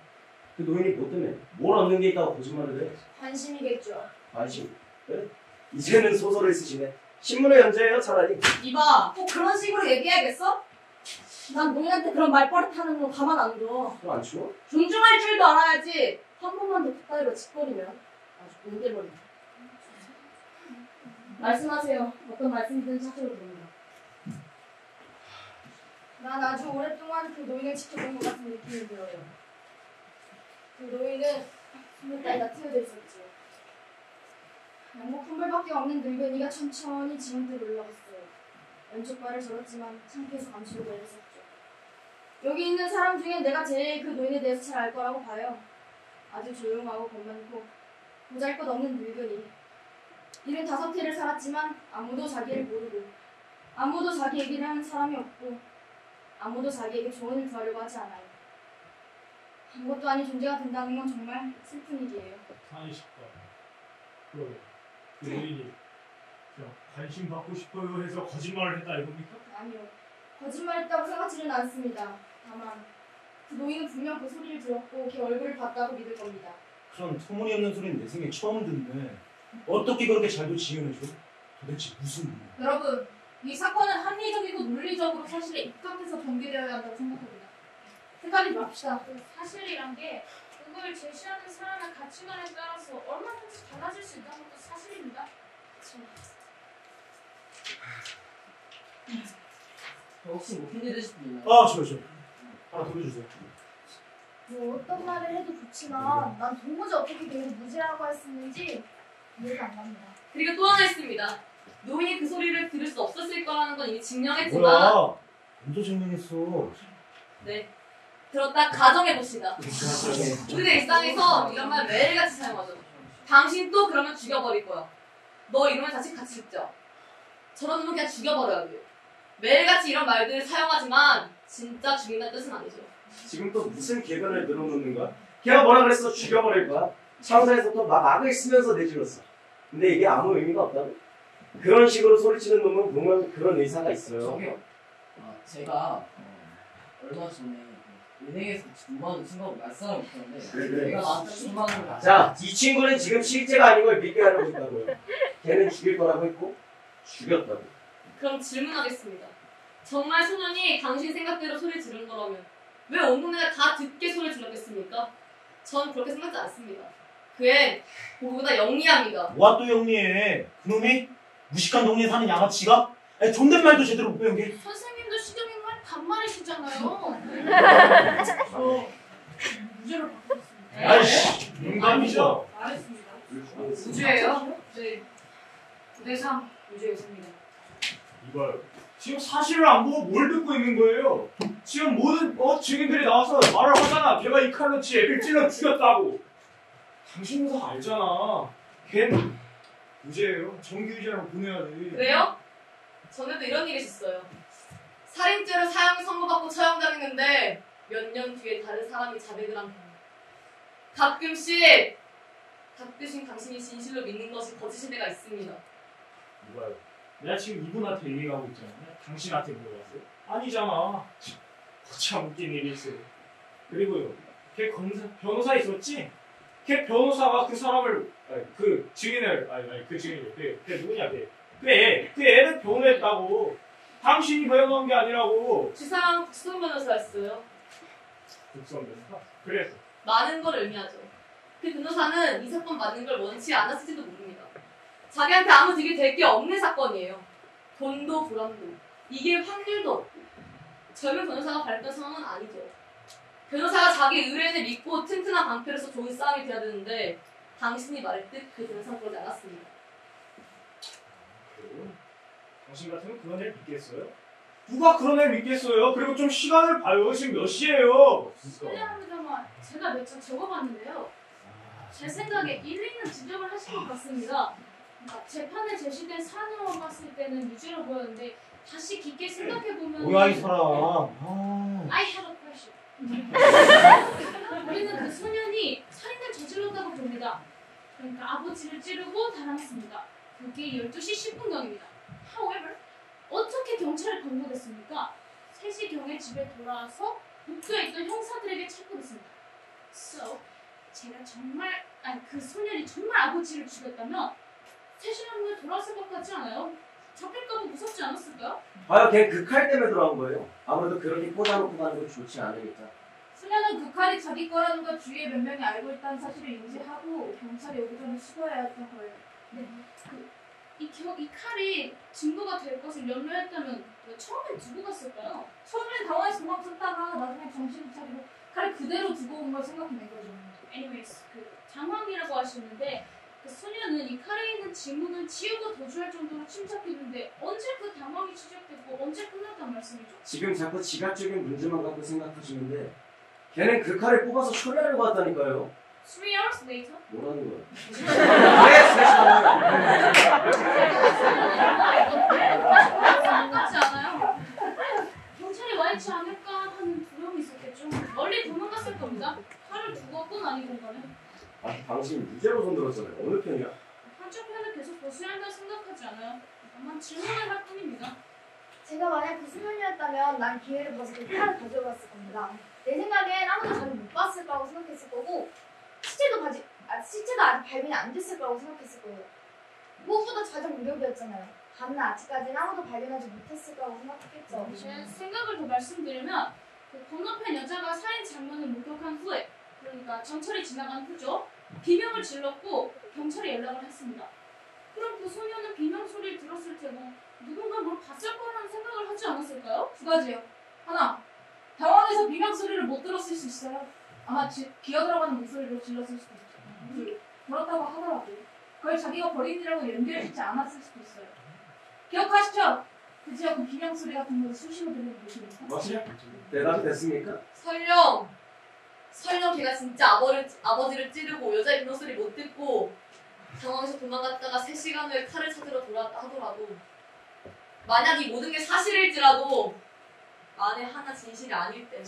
Speaker 7: 그 노인이 뭐 때문에 뭘 얻는 게 있다고 거짓말을 해?
Speaker 9: 관심이겠죠.
Speaker 7: 관심. 그래? 이제는 소설을 쓰시네. 신문에 연재해요 차라리.
Speaker 9: 이봐, 꼭 그런 식으로 얘기해야겠어? 난 노인한테 그런 말버릇하는 거 가만 안 둬.
Speaker 7: 그거 안 추워?
Speaker 9: 존중할 줄도 알아야지. 한 번만 더 그따위로 짓거리면 아주 공개버린다. 말씀하세요. 어떤 말씀이든 사실로 들립니다. 난 아주 오랫동안 그 노인을 지켜본 것 같은 느낌이 들어요. 그 노인은 숨을 따위가 트여져 있었지. 양목 품벌밖에 없는 늙은이가 천천히 지문대로 올라갔어요. 왼쪽 발을 절었지만 창피해서 감추고 내렸었죠. 여기 있는 사람 중에 내가 제일 그 노인에 대해서 잘 알 거라고 봐요. 아주 조용하고 겁 많고 보잘것없는 늙은이. 75해를 살았지만 아무도 자기를 모르고 아무도 자기 얘기를 하는 사람이 없고 아무도 자기에게 조언을 구하려고 하지 않아요. 아무것도 아닌 존재가 된다는 건 정말 슬픈 일이에요.
Speaker 2: 사이십다. 그러게. 그 노인이 그냥 관심 받고 싶어요 해서 거짓말을 했다 이겁니까?
Speaker 9: 아니요. 거짓말했다고 생각지는 않습니다. 다만 그 노인은 분명 그 소리를 들었고 걔 얼굴을 봤다고 믿을 겁니다.
Speaker 5: 그런 터무니없는 소리는 내 생에 처음 듣네. 어떻게 그렇게 잘도 지어내줘? 도대체 무슨 일이야?
Speaker 8: 여러분, 이 사건은 합리적이고 논리적으로 사실에 입각해서 전개되어야 한다고 생각합니다.
Speaker 9: 생각하지 맙시다.
Speaker 1: 그 사실이란 게 그걸 제시하는 사람의 가치관에 따라서 얼마든지 달라질 수 있다는 것도 사실입니다.
Speaker 6: 혹시 뭐 힘들으실 분 있나요?
Speaker 5: 아, 저. 하나 돌려주세요.
Speaker 9: 뭐 어떤 말을 해도 좋지만 난 도무지 어떻게 걔를 무시라고 했었는지 이해가 안 갑니다.
Speaker 4: 그리고 또 하나 있습니다. 노인이 그 소리를 들을 수 없었을 거라는 건 이미 증명했지만
Speaker 5: 뭐야? 언제 증명했어?
Speaker 4: 네. 들었다 가정해봅시다. 우리의 일상에서 이런 말 매일같이 사용하죠. 당신 또 그러면 죽여버릴 거야. 너 이러면 자식 같이 죽자. 저런 놈은 그냥 죽여버려야 돼. 매일같이 이런 말들을 사용하지만 진짜 죽인다는 뜻은 아니죠.
Speaker 7: 지금 또 무슨 개변을 늘어놓는 거야? 걔가 뭐라 그랬어? 죽여버릴 거야? 창사에서 또 막을 쓰면서 내질렀어. 근데 이게 아무 의미가 없다고? 그런 식으로 소리치는 놈은 보면 그런 의사가 있어요.
Speaker 6: 저기요. 제가 얼마 전에 은행에서 9만 원 친구하고 말싸움을 붙었는데
Speaker 7: 그래.
Speaker 6: 내가 나한테 10만 원을 받아.
Speaker 7: 자, 이 친구는 지금 실제가 아닌 걸 믿게 하려고 했다고요. 걔는 죽일 거라고 했고 죽였다고.
Speaker 4: 그럼 질문하겠습니다. 정말 소년이 당신 생각대로 소리 지른 거라면 왜 온 동네가 다 듣게 소리 질렀겠습니까? 전 그렇게 생각하지 않습니다. 그애 그보다 영리합니다.
Speaker 5: 뭐가 또 영리해? 그놈이 무식한 동네에 사는 양아치가? 아니, 존댓말도 제대로 못 배운 게.
Speaker 8: 선생님도 시경인말 반말이시잖아요. 무죄로 바꿨습니다.
Speaker 2: 아이씨, 농담이죠?
Speaker 3: 말했습니다.
Speaker 8: 무죄예요? 네. 9대3 무죄였습니다.
Speaker 2: 이봐요. 지금 사실을 안 보고 뭘 듣고 있는 거예요? 지금 모든 증인들이 나와서 말을 하잖아. 걔가 이 칼로 지 애를 찔러 죽였다고. 당신은 다 알잖아. 걔는 무죄예요. 정규유죄라고 보내야 돼.
Speaker 4: 그래요? 전에도 이런 일이 있었어요. 살인죄로 사형 선고받고 처형당했는데 몇 년 뒤에 다른 사람이 자백을 한 경우. 가끔씩 닥드신 당신이 진실로 믿는 것이 거짓일 때가 있습니다.
Speaker 2: 이봐요. 내가 지금 이분한테 얘기하고 있잖아. 당신한테 물어봤어요? 아니잖아. 참 웃긴 일이 있어요. 그리고요. 걔 변호사 있었지? 걔 변호사가 그 사람을 그 증인을 그 증인을 걔 누구냐 그 애를 변호했다고. 당신이 변호한 게 아니라고.
Speaker 4: 그 사람 국선 변호사였어요.
Speaker 2: 국선 변호사? 그래서
Speaker 4: 많은 걸 의미하죠. 그 변호사는 이 사건 맞는 걸 원치 않았을지도 모릅니다. 자기한테 아무 득이 될 게 없는 사건이에요. 돈도 불안도 이길 확률도 없고 젊은 변호사가 발표한 상황은 아니죠. 변호사가 자기 의뢰인을 믿고 튼튼한 방패로서 좋은 싸움이 돼야 되는데 당신이 말했듯 그 변호사는 그러지 않았습니다.
Speaker 2: 그리고 당신 같으면 그런 애를 믿겠어요? 누가 그런 애를 믿겠어요? 그리고 좀 시간을 봐요. 지금 몇 시예요?
Speaker 8: 실례합니다만 제가 몇 차 적어봤는데요. 제 생각에 일리는 지적을 하신 것 같습니다. 그러니까 재판에 제시된 사안을 봤을 때는 유죄로 보였는데 다시 깊게 생각해보면
Speaker 5: 뭐야 이 사람.
Speaker 8: I have a question. 우리는 그 소년이 살인을 저질렀다고 봅니다. 그러니까 아버지를 찌르고 달아났습니다. 그게 12시 10분경입니다. However, 어떻게 경찰에 건너됐습니까? 3시경에 집에 돌아와서 복도에 있던 형사들에게 체포됐습니다. So, 제가 정말, 그 소년이 정말 아버지를 죽였다면 3시간 후에 돌아왔을 것 같지 않아요? 잡힐까봐 무섭지 않았을까요?
Speaker 7: 봐요, 걔 그 칼 때문에 돌아온 거예요. 아무래도 그렇게 꽂아놓고 가는 건 좋지 않으니까.
Speaker 8: 소년은 그 칼이 자기 거라는 걸 주위에 몇 명이 알고 있다는 사실을 인지하고 경찰이 오기 전에 수거해야 했던 거예요. 네. 이 칼이 증거가 될 것을 염려했다면 왜 처음엔 두고 갔을까요? 처음엔 당황해서 도망쳤다가 나중에 정신을 차리고 칼을 그대로 두고 온 걸 생각해낸 거죠. Anyways, 당황이라고 하시는데 그 소년은 이 칼에 있는 지문을 지우고 도주할 정도로 침착했는데 언제 그 당황이 시작됐고 언제 끝났단 말씀이죠?
Speaker 7: 지금 자꾸 지각적인 문제만 갖고 생각하시는데 걔는 그 칼을 뽑아서 처리하려고 왔다니까요.
Speaker 8: 3 hours later?
Speaker 7: 뭐라는 거야? 왜 스매시하는
Speaker 8: 생각지 않아요? 경찰이 와 있지 않을까 하는 두려움이 있었겠죠. 멀리 도망갔을 겁니다. 칼을 두고 왔건 아니건 간에.
Speaker 7: 당신 무죄로 손들었잖아요. 어느 편이야?
Speaker 8: 한쪽 편을 계속 보수해야 한다고 생각하지 않아요. 다만 질문을 할 뿐입니다.
Speaker 9: 제가 만약 그 소년이었다면 난 기회를 봐서 그 칼을 가져갔을 겁니다. 내 생각엔 아무도 저를 못 봤을 거라고 생각했을 거고 시체도 아직 발견이 안 됐을 거라고 생각했을 거예요. 무엇보다 가장 무력이었잖아요. 다음날 아직까지는 아무도 발견하지 못했을 거라고 생각했겠죠.
Speaker 8: 제 생각을 더 말씀드리면 그 건너편 여자가 살인 장면을 목격한 후에 그러니까 경찰이 지나간 후죠. 비명을 질렀고 경찰에 연락을 했습니다. 그럼 그 소녀는 비명 소리를 들었을 테고 누군가 뭘 봤을 거라는 생각을 하지 않았을까요? 2가지요. 하나, 병원에서 비명 소리를 못 들었을 수 있어요. 아마 기어 들어가는 목소리로 질렀을 수도 있죠. 그렇다고 하더라고요. 그걸 자기가 버린 일하고 연결짓지 않았을 수도 있어요. 기억하시죠? 그 지역은 비명 소리 같은 거 수시로 들리는 곳이니까.
Speaker 7: 맞아요? 대답이 됐습니까?
Speaker 4: 설령 걔가 진짜 아버지를 찌르고 여자의 비명 소리 못 듣고 당황해서 도망갔다가 3시간 후에 칼을 찾으러 돌아왔다 하더라도 만약 이 모든 게 사실일지라도 만에 하나 진실이 아닐 때는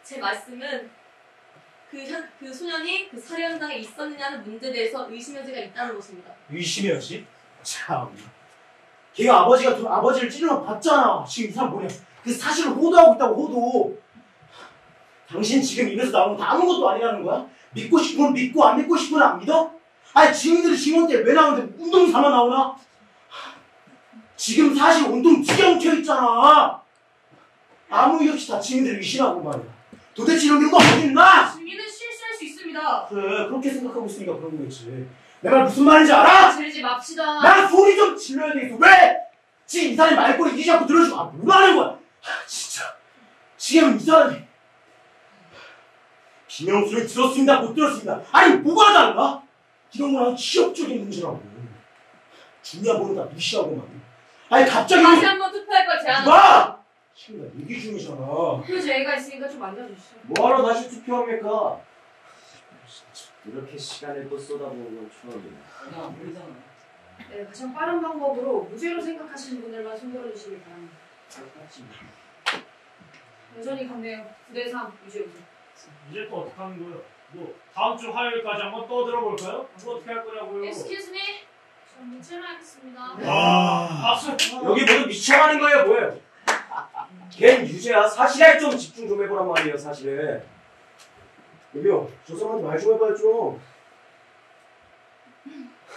Speaker 4: 제 말씀은 그 소년이 그 살해 현장에 있었느냐는 문제에 대해서 의심의 여지가 있다는 것입니다.
Speaker 5: 의심의 여지? 참. 걔가 아버지를 찌르는 거 봤잖아. 지금 이 사람 뭐냐? 그 사실을 호도하고 있다고 호도. 당신 지금 입에서 나오는 거 아무것도 아니라는 거야? 믿고 싶으면 믿고 안 믿고 싶으면 안 믿어? 아니 증인들이 증언 때 왜 나오는데 운동 삼아 나오나? 지금 사실 온통 두개 엉켜 있잖아. 아무 이유 없이 다 증인들을 의심하고 말이야. 도대체 이런 경우가 어딨나?
Speaker 8: 증인은 실수할 수 있습니다.
Speaker 5: 그래 그렇게 생각하고 있으니까 그런 거겠지. 내 말 무슨 말인지 알아?
Speaker 8: 질지 맙시다.
Speaker 5: 난 소리 좀 질러야 되겠어. 왜? 지금 이 사람이 말꼬리 이지 않고 들어주고 뭐라는 거야? 진짜 지금 이 사람이 비명 소리 들었습니다 못 들었습니다. 아니 뭐가 달라? 이런 거랑 취업적인 문제라고. 중요한 거는 다 무시하고 말이야. 아니 갑자기
Speaker 8: 다시 한번 투표할 걸 제안합니다.
Speaker 5: 봐! 지금 나 얘기 중이잖아.
Speaker 8: 그 죄가 있으니까 좀 앉아주시죠.
Speaker 7: 뭐하러 다시 투표합니까? 이렇게 시간을 또 쏟아부은 건 처음이야.
Speaker 6: 내가 안 보이잖아.
Speaker 3: 네, 가장 빠른 방법으로 무죄로 생각하시는 분들만 손 들어주시기 바랍니다. 여전히 강네요. 9대3 유죄 우선.
Speaker 2: 이제 또 어떻게 하는 거예요? 뭐 다음 주 화요일까지 한번 떠들어볼까요? 뭐 어떻게 할 거냐고요?
Speaker 1: Excuse me. 전 문제로 하겠습니다.
Speaker 2: 박수!
Speaker 7: 여기 모두 미쳐가는 거예요, 뭐예요? 걘 유죄야. 사실에 좀 집중 좀 해보란 말이에요, 사실에. 여기요, 저 사람한테 말 좀 해봐요, 좀.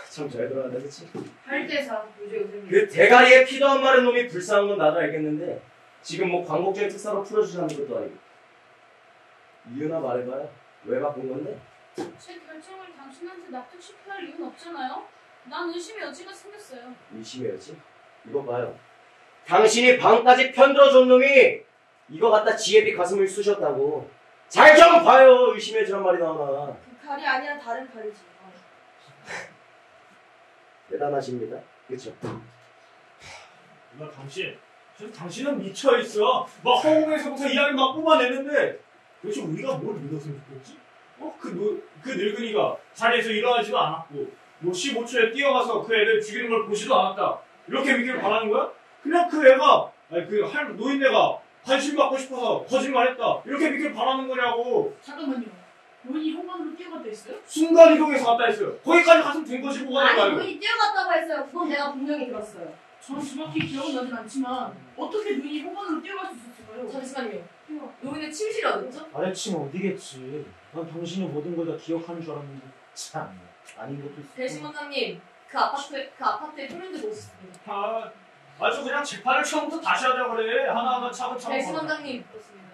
Speaker 7: 참 잘 들어간다, 그치?
Speaker 3: 8대4 유죄 우선입니다.
Speaker 7: 그 대가리에 피도 안 마른 놈이 불쌍한 건 나도 알겠는데 지금 뭐 광복절 특사로 풀어주자는 것도 아니고 이유나 말해봐요. 왜 바꾼 건데?
Speaker 1: 제 결정을 당신한테 납득시켜야 할 이유는 없잖아요. 난 의심의 여지가 생겼어요.
Speaker 7: 의심해야지. 이거 봐요. 당신이 방까지 편들어준 놈이 이거 갖다 지혜비 가슴을 쑤셨다고. 잘 좀 봐요. 의심해주란 말이 나오나.
Speaker 9: 그 칼이 아니라 다른 칼이지.
Speaker 7: 대단하십니다. 그쵸?
Speaker 2: 나 당신은 미쳐있어. 막 허공에서부터 이야기 막 뽑아내는데 도대체 우리가 뭘 믿었으면 좋겠지? 그 늙은이가 자리에서 일어나지도 않았고 뭐 15초에 뛰어가서 그 애를 죽이는 걸 보지도 않았다. 이렇게 믿기를 바라는 거야? 그냥 그 애가 노인네가 관심 받고 싶어서 거짓말했다. 이렇게 믿기를 바라는 거냐고.
Speaker 8: 잠깐만요. 노인이 현관으로 뛰어갔다 했어요?
Speaker 2: 순간이동해서 갔다 했어요. 거기까지 갔으면 된 거지 뭐가
Speaker 1: 아니
Speaker 2: 나가요.
Speaker 1: 노인이 뛰어갔다고 했어요. 그건 내가 분명히 들었어요.
Speaker 8: 저는 정확히 기억은 나진 않지만 어떻게 노인이 현관으로 뛰어갈 수 있었을까요?
Speaker 4: 잠시만요. 노인의 침실이 어딨죠?
Speaker 5: 아래층 어디겠지. 난 당신이 모든 걸 다 기억하는 줄 알았는데 참 아닌 것도 있어.
Speaker 4: 대신 원장님 그 아파트에 표면들 보셨습니다.
Speaker 2: 아주 그냥 재판을 처음부터 다시 하자 그래. 하나하나 차근차근.
Speaker 4: 대신 원장님 그렇습니다.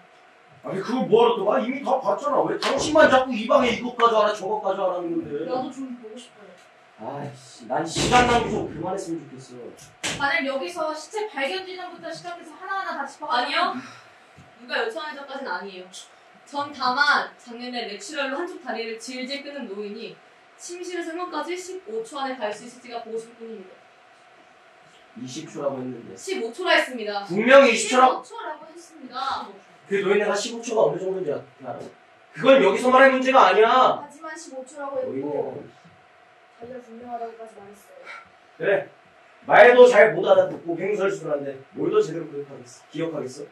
Speaker 7: 아니 그거 뭐하러 또 봐? 이미 다 봤잖아. 왜 당신만 자꾸 이 방에 이것까지 알아 저것까지 알았는데.
Speaker 8: 나도 좀 보고 싶어요.
Speaker 7: 아이씨 난 시간 낭비 좀 그만했으면 좋겠어.
Speaker 8: 만약 여기서 시체 발견 지점부터 시작해서 하나하나 다 짚어가면
Speaker 4: 아니요. 누가 요청한 것까지는 아니에요. 전 다만 작년에 렉슈럴로 한쪽 다리를 질질 끄는 노인이 침실에서 현관까지 15초 안에 갈 수 있을지가 보고 싶을 뿐입니다.
Speaker 7: 20초라고 했는데
Speaker 4: 15초라 했습니다.
Speaker 7: 분명히 20초라고.
Speaker 1: 15초라고 했습니다.
Speaker 7: 그 노인네가 15초가 어느 정도인지 알아? 그건 여기서 말할 문제가 아니야.
Speaker 9: 하지만 15초라고 했고
Speaker 7: 노인네가.
Speaker 9: 자기가 분명하다고까지 말했어요.
Speaker 7: 그래. 말도 잘 못 알아듣고 횡설수설한데 뭘 더 제대로 기억하겠어?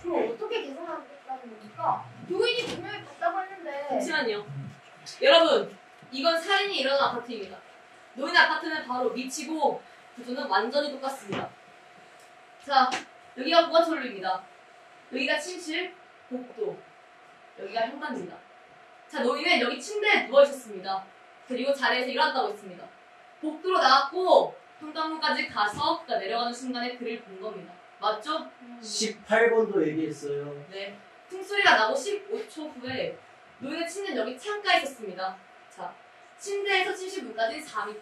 Speaker 9: 그럼 어떻게 계산하겠다는 겁니까? 노인이 분명히 봤다고 했는데.
Speaker 4: 잠시만요. 여러분, 이건 살인이 일어난 아파트입니다. 노인 아파트는 바로 밑이고 구조는 완전히 똑같습니다. 자, 여기가 부가철로입니다. 여기가 침실, 복도, 여기가 현관입니다. 자, 노인은 여기 침대에 누워있었습니다. 그리고 자리에서 일어났다고 했습니다. 복도로 나갔고 현관문까지 가서 그가 내려가는 순간에 그를 본 겁니다. 맞죠?
Speaker 7: 18번도 얘기했어요.
Speaker 4: 네. 풍소리가 나고 15초 후에 노인의 침대는 여기 창가에 있었습니다. 자, 침대에서 침실문까지 4m,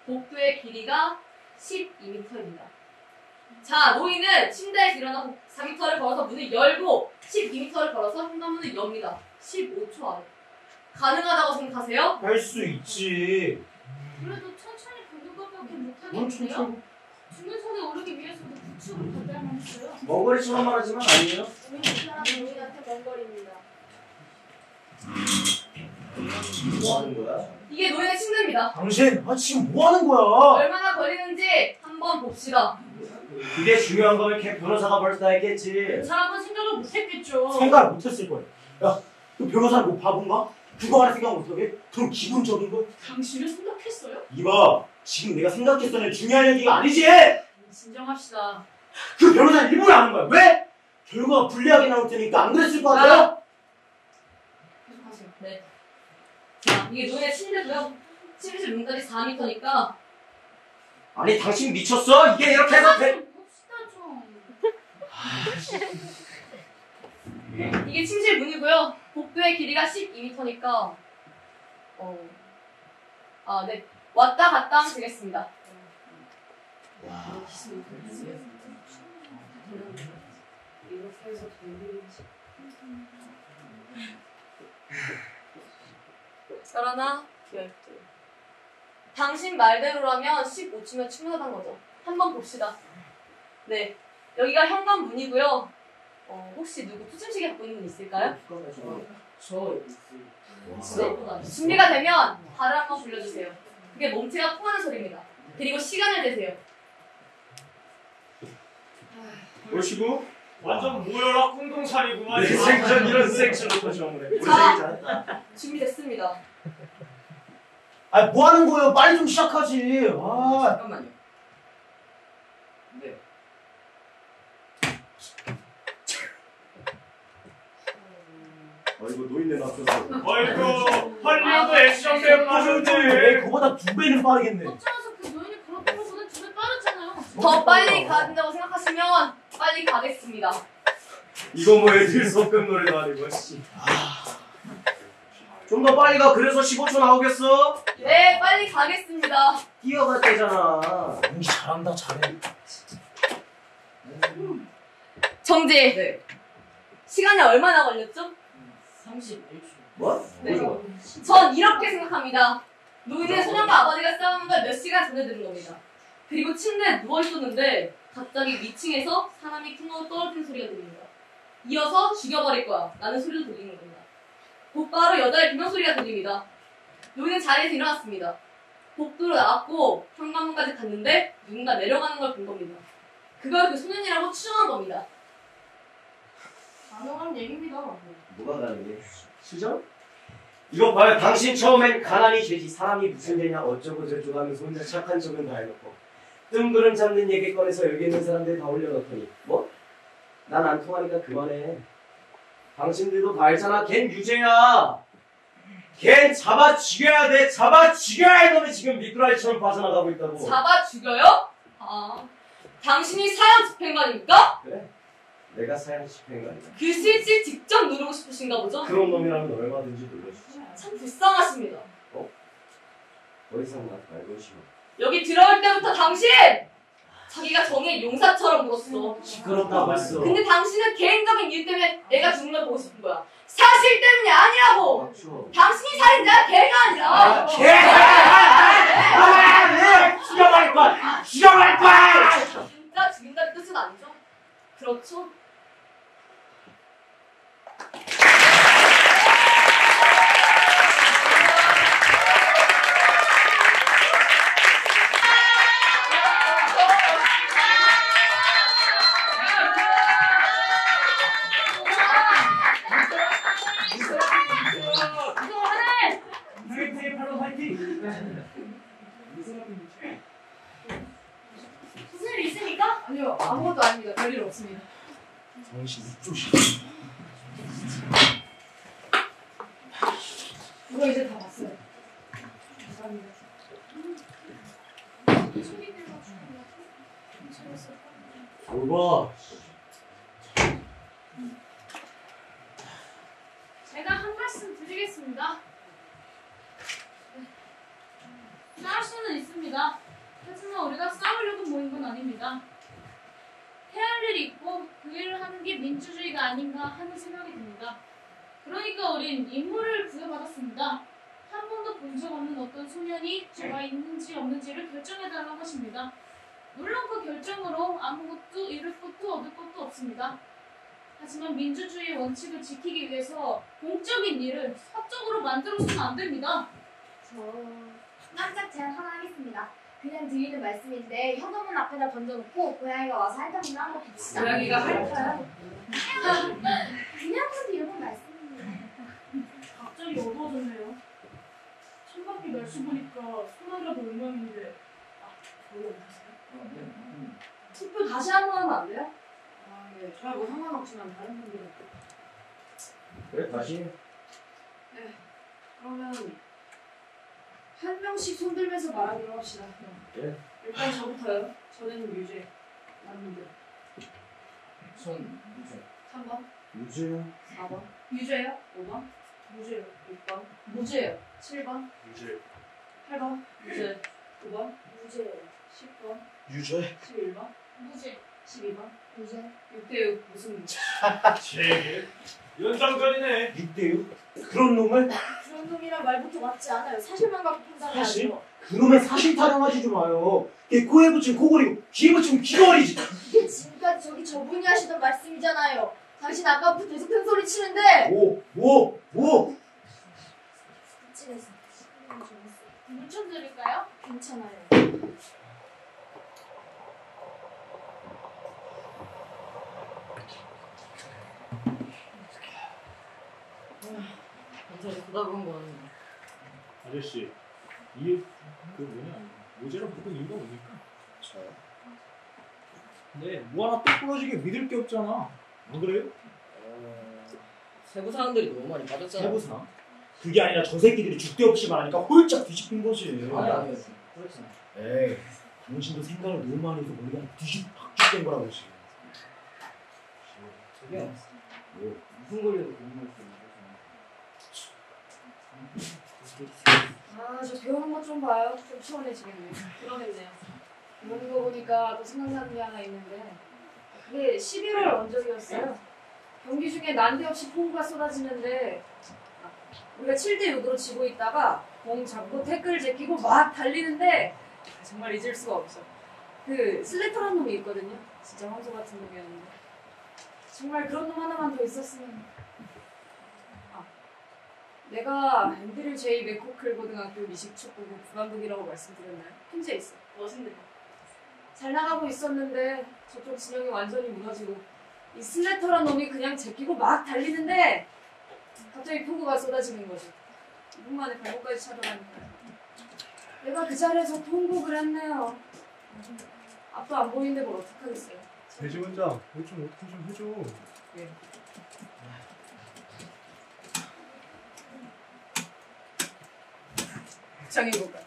Speaker 4: 복도의 길이가 12m입니다. 자, 노인은 침대에서 일어나 4m를 걸어서 문을 열고 12m를 걸어서 현관문을 엽니다. 15초 안에. 가능하다고 생각하세요?
Speaker 5: 할 수 있지.
Speaker 8: 그래도 천천히 걷는 것밖에
Speaker 5: 뭘
Speaker 8: 못하겠는데요?
Speaker 5: 천천히.
Speaker 8: 죽는 선에 오르기 위해서도 부축을 받아야만 했어요.
Speaker 7: 먼 거리처럼 말하지만 아니에요.
Speaker 9: 우리 이 사람 노인한테 먼 거리입니다.
Speaker 7: 뭐 하는 거야?
Speaker 4: 이게 노인의 침대입니다.
Speaker 5: 당신, 지금 뭐 하는 거야?
Speaker 4: 얼마나 걸리는지 한번 봅시다.
Speaker 7: 그게 중요한 거면 걔 변호사가 벌써 다 했겠지.
Speaker 8: 그 사람은 생각을 못했겠죠.
Speaker 5: 생각을 못했을 거야. 야, 너 변호사는 뭐 바본가? 그거 하나 생각 못하게? 그럼 기본적인 거?
Speaker 8: 당신은 생각했어요?
Speaker 5: 이봐, 지금 내가 생각했던 중요한 얘기가 아니지!
Speaker 8: 진정합시다.
Speaker 5: 그 변호사는 일부러 하는 거야. 왜? 결과가 불리하게 나올 테니까 안 그랬을 것 같아요?
Speaker 8: 계속하세요.
Speaker 4: 네. 자, 이게 노인의 침대고요. 침실 문까지 4m니까
Speaker 7: 아니 당신 미쳤어? 이게 이렇게 해서 돼?
Speaker 8: 봅시다 좀.
Speaker 4: 이게 침실 문이고요. 복도의 길이가 12m니까 네. 왔다 갔다 하면 되겠습니다. 그러나 12. 당신 말대로라면 15초면 충분하다는 거죠. 한번 봅시다. 네. 여기가 현관문이고요. 혹시 누구 투침시계 갖고 있는 분 있을까요?
Speaker 6: 저
Speaker 4: 네. 준비가 되면 발을 한번 굴려주세요. 그게 몸체가 통하는 소리입니다. 그리고 시간을 재세요.
Speaker 7: 보시고
Speaker 2: 완전 모여라 콩동살이구만.
Speaker 7: 내 생전 이런 섹션부터 처음으로 해. 우리
Speaker 4: 자.
Speaker 7: 생일 잘했다.
Speaker 4: 준비됐습니다.
Speaker 5: 뭐 하는 거예요? 빨리 좀 시작하지.
Speaker 6: 잠깐만요. 네.
Speaker 7: 어이구 노인네 놔뒀어.
Speaker 2: 어이구 할리우드 액션 배우 나오는데.
Speaker 5: 그거보다 2배는 빠르겠네.
Speaker 8: 어쩌면서 그 노인이 그렇다는 것보다 두배 빠르잖아요.
Speaker 4: 더 빨리 가야 된다고 생각하시면 빨리 가겠습니다.
Speaker 7: 이거 뭐 애들 성금 노래도 아니고 씨. 좀 더 빨리 가. 그래서 15초 나오겠어?
Speaker 4: 네, 빨리 가겠습니다.
Speaker 7: 뛰어갔대잖아.
Speaker 5: 연기 잘한다, 잘해.
Speaker 4: 정지.
Speaker 6: 네.
Speaker 4: 시간이 얼마나 걸렸죠?
Speaker 6: 31초.
Speaker 7: 뭐?
Speaker 4: 네.
Speaker 7: 뭐죠?
Speaker 4: 전 이렇게 생각합니다. 노인은 소년과 아버지가 싸우는 걸 몇 시간 전에 들은 겁니다. 그리고 침대에 누워있었는데 갑자기 위층에서 사람이 쿵하고 떨어지는 소리가 들립니다. 이어서 죽여버릴 거야 라는 소리도 들리는 겁니다. 곧바로 여자의 비명소리가 들립니다. 노인은 자리에서 일어났습니다. 복도로 나갔고 현관문까지 갔는데 누군가 내려가는 걸 본 겁니다. 그걸 그 소년이라고 추정한 겁니다.
Speaker 8: 가능한 얘기입니다.
Speaker 7: 뭐가 다른 게? 수정? 이거 봐요. 당신 처음엔 가난이 죄지 사람이 무슨 죄냐 어쩌고 저쩌고 하면서 혼자 착한 척은 다 해놓고 뜬구름 잡는 얘기 꺼내서 여기 있는 사람들 다 올려놓더니 뭐? 난 안 통하니까 그만해. 당신들도 다 알잖아. 걘 유죄야. 걘 잡아 죽여야 돼. 잡아 죽여야 이놈이 지금 미꾸라지처럼 빠져나가고 있다고.
Speaker 4: 잡아 죽여요? 아, 당신이 사형 집행관입니까?
Speaker 7: 그래? 내가 사형 집행관이야.
Speaker 4: 그 스위치 직접 누르고 싶으신가 보죠?
Speaker 7: 그런 놈이라면 얼마든지 눌러주지.
Speaker 4: 참 불쌍하십니다.
Speaker 7: 더 이상 나 말고 싶어.
Speaker 4: 여기 들어올 때부터 당신! 자기가 정의 용사처럼 굴었어.
Speaker 7: 시끄럽다고 했어.
Speaker 4: 근데 당신은 개인적인 이유 때문에 내가 죽는 걸 보고 싶은 거야. 사실 때문이 아니라고!
Speaker 7: 맞죠?
Speaker 4: 당신이 살인자야, 걔가 아니라!
Speaker 5: 죽여버릴 거야! 죽여버릴 거야!
Speaker 4: 진짜 죽인다는 뜻은 아니죠? 그렇죠?
Speaker 8: 무슨 일 있습니까?
Speaker 3: 아니요, 아무것도 아닙니다. 별일 없습니다.
Speaker 5: 정신 입조시.
Speaker 3: 이거 이제 다 봤어요. 감사합니다.
Speaker 5: 오바.
Speaker 8: 제가 한 말씀 드리겠습니다. 수는 있습니다. 하지만 우리가 싸우려고 모인 건 아닙니다. 해야 할 일이 있고 그 일을 하는 게 민주주의가 아닌가 하는 생각이 듭니다. 그러니까 우린 임무를 부여받았습니다. 한 번도 본 적 없는 어떤 소년이 죄가 있는지 없는지를 결정해달라는 것입니다. 물론 그 결정으로 아무것도 잃을 것도 얻을 것도 없습니다. 하지만 민주주의의 원칙을 지키기 위해서 공적인 일을 사적으로 만들어서는 안 됩니다.
Speaker 9: 저 깜짝 제안 하나 하겠습니다. 그냥 드리는 말씀인데 현관문 앞에다 던져놓고 고양이가 와서 핥아먹는 한번 봅시다.
Speaker 3: 고양이가 핥아요?
Speaker 9: 그냥 드리는 말씀입니다.
Speaker 8: 갑자기 어두워졌네요. 창밖에 날씨 보니까 소나기라도 올 모양인데 별로 없으세요?
Speaker 3: 투표 다시 한 번 하면 안 돼요? 아, 예. 저야 뭐 상관없지만 다른 분들은.
Speaker 7: 그래 다시.
Speaker 3: 그러면 한 명씩 손 들면서 말하기로 합시다.
Speaker 7: 예.
Speaker 3: 일단 저부터요. 저는 유죄. 남들.
Speaker 6: 전 유죄.
Speaker 3: 3번,
Speaker 5: 유죄요.
Speaker 3: 4번, 유죄요. 5번, 무죄요. 6번, 무죄요. 7번,
Speaker 2: 유죄.
Speaker 3: 8번, 유죄. 9번,
Speaker 9: 무죄.
Speaker 3: 10번,
Speaker 5: 유죄.
Speaker 3: 11번,
Speaker 8: 무죄.
Speaker 3: 12번,
Speaker 9: 무죄.
Speaker 3: 6대6 무슨
Speaker 2: 제 연장전이네.
Speaker 5: 6대6. 그런 놈을
Speaker 9: 그런 놈이란 말부터 맞지 않아요. 사실만 갖고
Speaker 5: 사실?
Speaker 9: 판단해야죠.
Speaker 5: 그놈의 사실 타령하지 좀 마요. 걔 코에 붙인 코골이고 귀에 붙인 귀걸이지.
Speaker 9: 이게 지금까지 저분이 하시던 말씀이잖아요. 당신 아까부터 계속 큰 소리 치는데.
Speaker 5: 뭐?
Speaker 9: 찔해서 시간이 좀 있어요.
Speaker 8: 물좀 드릴까요?
Speaker 9: 괜찮아요.
Speaker 6: 검사를 쳐다본 건
Speaker 2: 아저씨, 이 모자를 바꾼 이유가 뭡니까?
Speaker 6: 저요.
Speaker 2: 근데 뭐 하나 똑 부러지게 믿을 게 없잖아. 안 그래요?
Speaker 6: 세부 사항들이 너무 많이 빠졌잖아요.
Speaker 5: 세부상? 그게 아니라 저 새끼들이 죽대 없이 말하니까 홀짝 뒤집힌 거지.
Speaker 6: 아니요. 그렇지.
Speaker 5: 에이, 당신도 생각을 너무 많이 해서 머리가 박죽된 거라고 지금.
Speaker 6: 저게 무슨 권리로 그런 걸
Speaker 3: 아, 저 배우는 것 좀 봐요. 좀 시원해지겠네요. 그러겠네요. 배우는 거 보니까 또 생각나는 게 하나 있는데 그게 11월 언적이었어요. 경기 중에 난데없이 폭우가 쏟아지는데 우리가 7대6으로 지고 있다가 공 잡고 태클 제끼고 막 달리는데 정말 잊을 수가 없어. 그 슬래터라는 놈이 있거든요. 진짜 황소 같은 놈이었는데 정말 그런 놈 하나만 더 있었으면. 내가 앤드류 제이 맥코클 고등학교 미식축구부 부감독이라고 말씀드렸나요? 현재 있어. 멋있네. 잘 나가고 있었는데 저쪽 진영이 완전히 무너지고 이 슬래터란 놈이 그냥 제끼고 막 달리는데 갑자기 폭우가 쏟아지는 거죠. 2분 만에 발목까지 차더라니까요. 내가 그 자리에서 통곡을 했네요. 앞도 안 보이는데 뭘 어떡하겠어요.
Speaker 2: 대지원장, 이거 좀 어떻게 좀 해줘.
Speaker 3: 예. 장인 것 같아.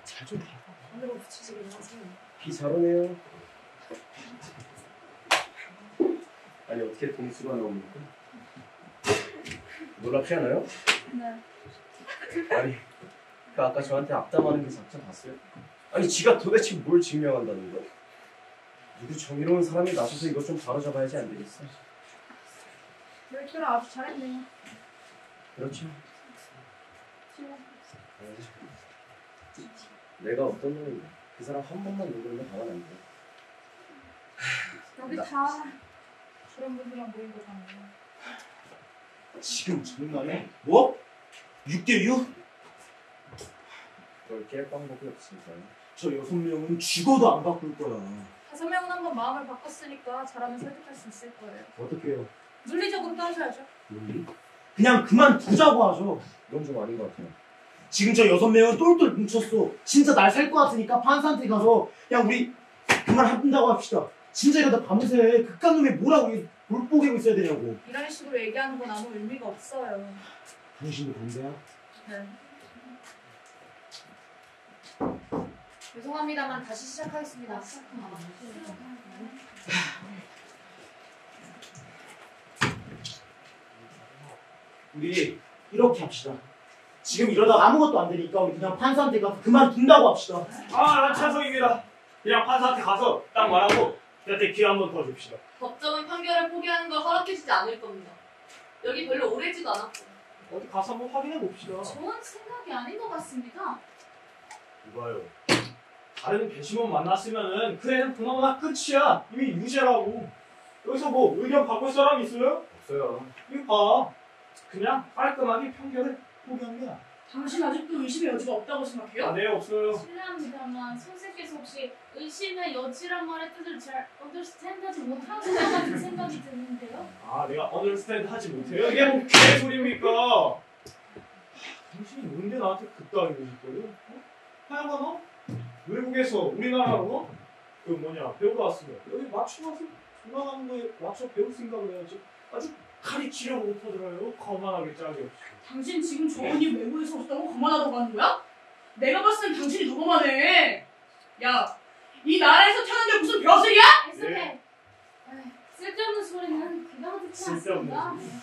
Speaker 2: 잘좀 봐.
Speaker 3: 오늘은 붙이시긴 하세요.
Speaker 7: 비 잘 오네요. 아니 어떻게 동수가 나옵니까? 놀랍지 않아요?
Speaker 8: 네.
Speaker 7: 아니 그 아까 저한테 악담하는 그 작자 봤어요? 아니 지가 도대체 뭘 증명한다는 거야? 누구 정의로운 사람이 나서서 이것 좀 바로잡아야지 안 되겠어?
Speaker 8: 멸치를 아주 잘했네요.
Speaker 7: 그렇죠. 내가 어떤 놈인데 그 사람 한 번만 누르면 가만 안 돼.
Speaker 8: 여기 다 그런 분들이랑 모인 거잖아요.
Speaker 5: 지금 장난해? 뭐? 6대6?
Speaker 7: 그걸 깰 방법이 없으니까요.
Speaker 5: 저 6명은 죽어도 안 바꿀 거야.
Speaker 8: 5명은 한번 마음을 바꿨으니까 잘하면 설득할 수 있을 거예요.
Speaker 5: 어떻게 해요?
Speaker 8: 물리적으로 따져야죠.
Speaker 5: 논리? 그냥 그만두자고 하죠.
Speaker 7: 이건 좀 아닌 것 같아요.
Speaker 5: 지금 저 6명은 똘똘 뭉쳤어. 진짜 날 살 것 같으니까 판사한테 가서 그냥 우리 그만한다고 합시다. 진짜 이러다 밤새 극간놈이 뭐라고 볼 뽀개고 있어야 되냐고.
Speaker 8: 이런 식으로 얘기하는 건 아무 의미가 없어요.
Speaker 5: 당신도 반대야?
Speaker 8: 네.
Speaker 3: 죄송합니다만 다시 시작하겠습니다.
Speaker 5: 우리 이렇게 합시다. 지금 이러다가 아무것도 안 되니까 우리 그냥 판사한테 가서 그만둔다고 합시다.
Speaker 2: 난 찬성입니다. 그냥 판사한테 가서 딱 말하고 저한테 기회 한 번 더 줍시다.
Speaker 4: 법정은 판결을 포기하는 걸 허락해주지 않을 겁니다. 여기 별로 오래 있지도 않았고.
Speaker 2: 어디 가서 한번 확인해 봅시다.
Speaker 8: 좋은 생각이 아닌 것 같습니다.
Speaker 2: 이봐요. 다른 배심원 만났으면은 그 애는 그나마 끝이야. 이미 유죄라고. 여기서 뭐 의견 바꿀 사람 있어요? 없어요. 이거 봐. 그냥 깔끔하게 판결을 포기합니다.
Speaker 3: 당신 아직도 의심의 여지가 없다고 생각해요?
Speaker 2: 네, 없어요.
Speaker 8: 실례합니다만 선생께서 혹시 의심의 여지란 말의 뜻을 잘 언더스탠드하지 못하는 것 같은 생각이 드는데요.
Speaker 2: 내가 언더스탠드 하지 못해요? 이게 뭐 개소리입니까? 당신이 뭔데 나한테 그따위로 짓거려? 하여간 외국에서 우리나라로 배우러 왔으면 여기 맞춰가서 돌아가는 거에 맞춰 배울 생각을 해야지. 아주 가리치려 못하더라요. 거만하게 짝이 없이.
Speaker 3: 당신 지금 저 언니 외국에서 왔다고 거만하다고 하는 거야? 내가 봤을 땐 당신이 더 거만해. 야, 이 나라에서 태어난 게 무슨 벼슬이야?
Speaker 8: 선생, 쓸데없는 소리는 그냥 듣지
Speaker 2: 쓸데없는
Speaker 8: 않습니다.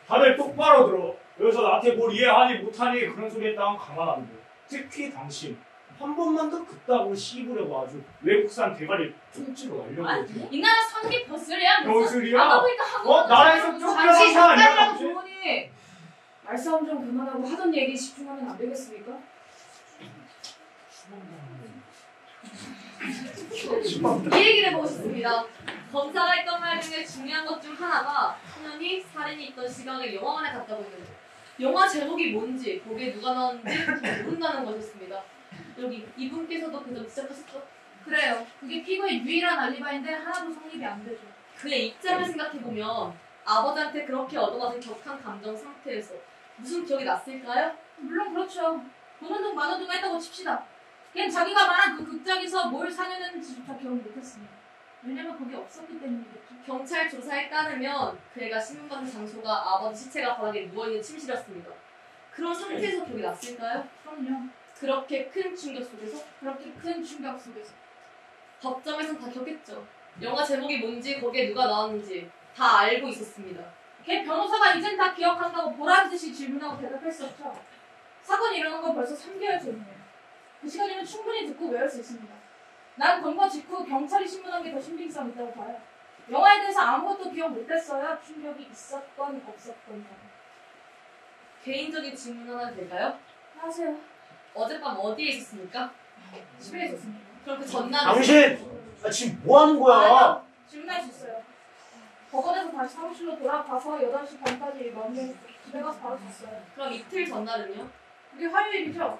Speaker 2: 다들 똑바로 들어. 여기서 나한테 뭘 이해하니 못하니 그런 소리 했다면 가만 안 돼. 특히 당신. 한 번만 더 그따구로 씹으려고 아주 외국산 대가리 통째로 날려고 하지.
Speaker 8: 이 나라 사는 게 벼슬이야.
Speaker 2: 벼슬이야?
Speaker 8: 아버지가 하고
Speaker 2: 나라에서
Speaker 3: 당신
Speaker 2: 쫓겨나서 아니야?
Speaker 3: 잠깐이라도 좋으니 말싸움 좀 그만하고 하던 얘기에 집중하면 안 되겠습니까?
Speaker 4: 이 얘기를 해보고 싶습니다. 검사가 했던 말 중에 중요한 것 중 하나가 소년이 살인이 있던 시각을 영화관에 갔다고 했는데 영화 제목이 뭔지 거기에 누가 나왔는지 모른다는 것이었습니다. 여기 이분께서도 그 점 지적하셨죠?
Speaker 8: 그래요. 그게 피고의 유일한 알리바인데 하나도 성립이 안 되죠.
Speaker 4: 그의 입장을 생각해보면 아버지한테 그렇게 얻어맞은 격한 감정 상태에서 무슨 기억이 났을까요?
Speaker 8: 물론 그렇죠. 보는 둥 마는 둥 했다고 칩시다. 그냥 자기가 말한 그 극장에서 뭘 사려는지조차 기억 못했습니다. 왜냐면 거기 없었기 때문이겠죠.
Speaker 4: 경찰 조사에 따르면 그 애가 신문받은 장소가 아버지 시체가 바닥에 누워있는 침실이었습니다. 그런 상태에서 기억이 났을까요?
Speaker 8: 그럼요.
Speaker 4: 그렇게 큰 충격 속에서?
Speaker 8: 그렇게 큰 충격 속에서.
Speaker 4: 법정에선 다 기억했죠. 영화 제목이 뭔지 거기에 누가 나왔는지 다 알고 있었습니다.
Speaker 8: 걔 변호사가 이젠 다 기억한다고 보란 듯이 질문하고 대답했었죠. 사건이 일어난 건 벌써 3개월 전이에요. 그 시간이면 충분히 듣고 외울 수 있습니다. 난 건거 직후 경찰이 신문한 게 더 신빙성 있다고 봐요. 영화에 대해서 아무것도 기억 못했어야 충격이 있었건 없었건 간에.
Speaker 4: 개인적인 질문 하나 될까요?
Speaker 8: 하세요.
Speaker 4: 어젯밤 어디에 있었습니까?
Speaker 8: 집에 있었습니다.
Speaker 4: 그럼 그 전날
Speaker 5: 당신! 지금 뭐 하는 거야?
Speaker 8: 아니요. 질문할 수 있어요. 법원에서 다시 사무실로 돌아가서 8시 반까지 마무리해서 집에 가서 바로 잤어요.
Speaker 4: 그럼 이틀 전날은요?
Speaker 8: 그게 화요일이죠?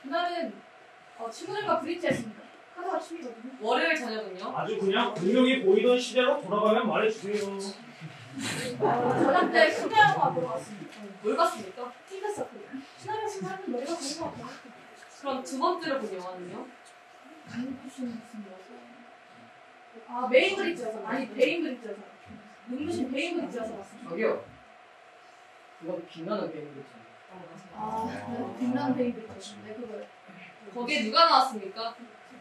Speaker 8: 그날은 친구들과 브릿지 했습니다. 하루가 취미거든요.
Speaker 4: 월요일 저녁은요?
Speaker 2: 아주 그냥 분명히 보이던 시대로 돌아가면 말해주세요.
Speaker 8: 저녁 때 심야 영화 보러 갔습니다.
Speaker 4: 뭘 봤습니까?
Speaker 8: 핑크서클. 시나리오 신나는 노래가 좋은 것 같아요.
Speaker 4: 그럼 두 번째로 본 영화는요?
Speaker 8: 무슨 메인 브릿지여서. 아니, 베인 브릿지여서. 눈부신 베인 브릿지여서 봤습니다.
Speaker 6: 저기요. 그건 빛나는 게임이죠.
Speaker 8: 네. 빛나는 베인 브릿지였는데, 그걸.
Speaker 4: 거기에 누가 나왔습니까?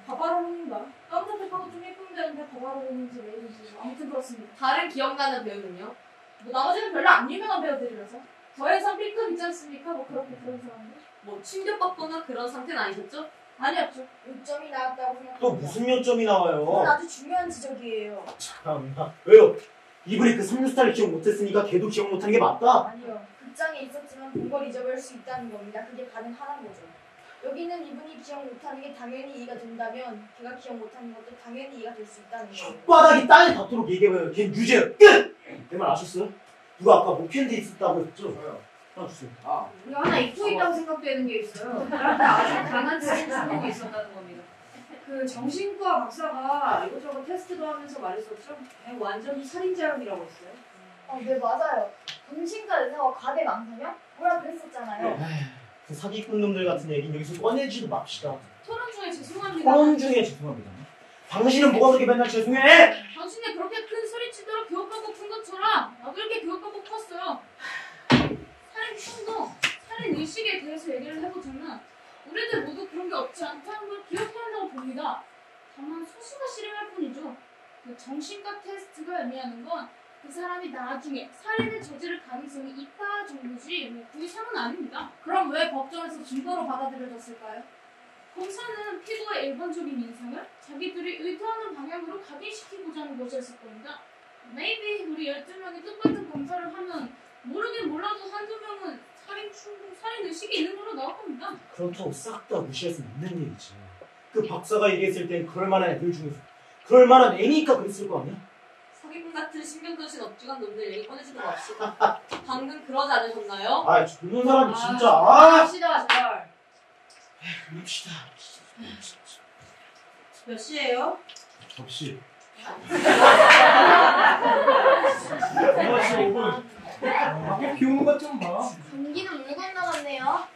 Speaker 8: 바바로인가? 깜짝색하고 좀 예쁜 배우인데 바바로인지 메인인지 아무튼 그렇습니다.
Speaker 4: 다른 기억나는 배우는요?
Speaker 8: 뭐 나머지는 별로 안 유명한 배우들이라서. 저에선 B급 있지 않습니까? 뭐 그렇게 그런 사람들.
Speaker 4: 뭐 충격받거나 그런 상태는 아니셨죠?
Speaker 8: 아니었죠.
Speaker 9: 요점이 나왔다고 생각합니다.
Speaker 5: 또 무슨 요점이
Speaker 9: 그건
Speaker 5: 나와요?
Speaker 9: 아주 중요한 지적이에요.
Speaker 5: 참나. 왜요? 이분이 그 삼겹살을 기억 못했으니까 걔도 기억 못하는 게 맞다?
Speaker 9: 아니요. 극장에 있었지만 본 걸 잊어버릴 수 있다는 겁니다. 그게 가능하다는 거죠. 여기는 이분이 기억 못하는 게 당연히 이해가 된다면 걔가 기억 못하는 것도 당연히 이해가 될 수 있다는 거예요.
Speaker 5: 혓바닥이 땅에 닿도록 얘기해봐요. 걔 유죄. 끝! 내 말 아셨어요? 누가 아까 목캔디 있었다고 했죠?
Speaker 6: 저요.
Speaker 5: 하나 주세요.
Speaker 3: 이거 하나 잊고 있다고 생각되는 게 있어요. 나한테 아주 강한 충동이 있었다는 겁니다. 그 정신과 박사가 이것저것 테스트도 하면서 말했었죠. 완전히 살인자형이라고 했어요.
Speaker 9: 네 맞아요. 정신과 의사와 과대망상형? 뭐라 그랬었잖아요.
Speaker 5: 그 사기꾼 놈들 같은 얘기는 여기서 꺼내지도 맙시다.
Speaker 8: 토론 중에 죄송합니다.
Speaker 5: 토론 중에 죄송합니다. 당신은 뭐가 그렇게 맨날 죄송해?
Speaker 8: 당신이 그렇게 큰 소리 치도록 교육받고 큰 것처럼 나도 이렇게 교육받고 컸어요. 살인 충동, 살인 의식에 대해서 얘기를 해보자면 우리들 모두 그런 게 없지 않다는 걸 기억해야 한다고 봅니다. 다만 소수가 실행할 뿐이죠. 그 정신과 테스트가 의미하는 건 그 사람이 나중에 살인을 저지를 가능성이 있다 정도지 뭐 구의사는 아닙니다. 그럼 왜 법정에서 증거로 받아들여졌을까요? 검사는 피고의 일반적인 인상을 자기들이 의도하는 방향으로 각인시키고자 하는 것이었을 겁니다. Maybe 우리 12명이 똑같은 검사를 하면 모르긴 몰라도 한두 명은 살인 충동, 살인 의식이 있는 걸로 나올 겁니다.
Speaker 5: 그렇다고 싹 다 무시할 수 있는 얘기지. 그 박사가 얘기했을 땐 그럴 만한 애들 중에서 그럴 만한 애니까 그랬을 거 아니야?
Speaker 4: 사기꾼 같은 신경 드신 업중한 놈들 얘기 꺼내지도 맙시다. 방금 그러지 않으셨나요?
Speaker 5: 아, 저런 사람이 진짜.
Speaker 3: 합시다 제발.
Speaker 5: 봅시다.
Speaker 3: 몇 시예요?
Speaker 2: 접시.
Speaker 7: 밖에 비 오는 것 좀 봐.
Speaker 9: 감기는 물 건너갔네요.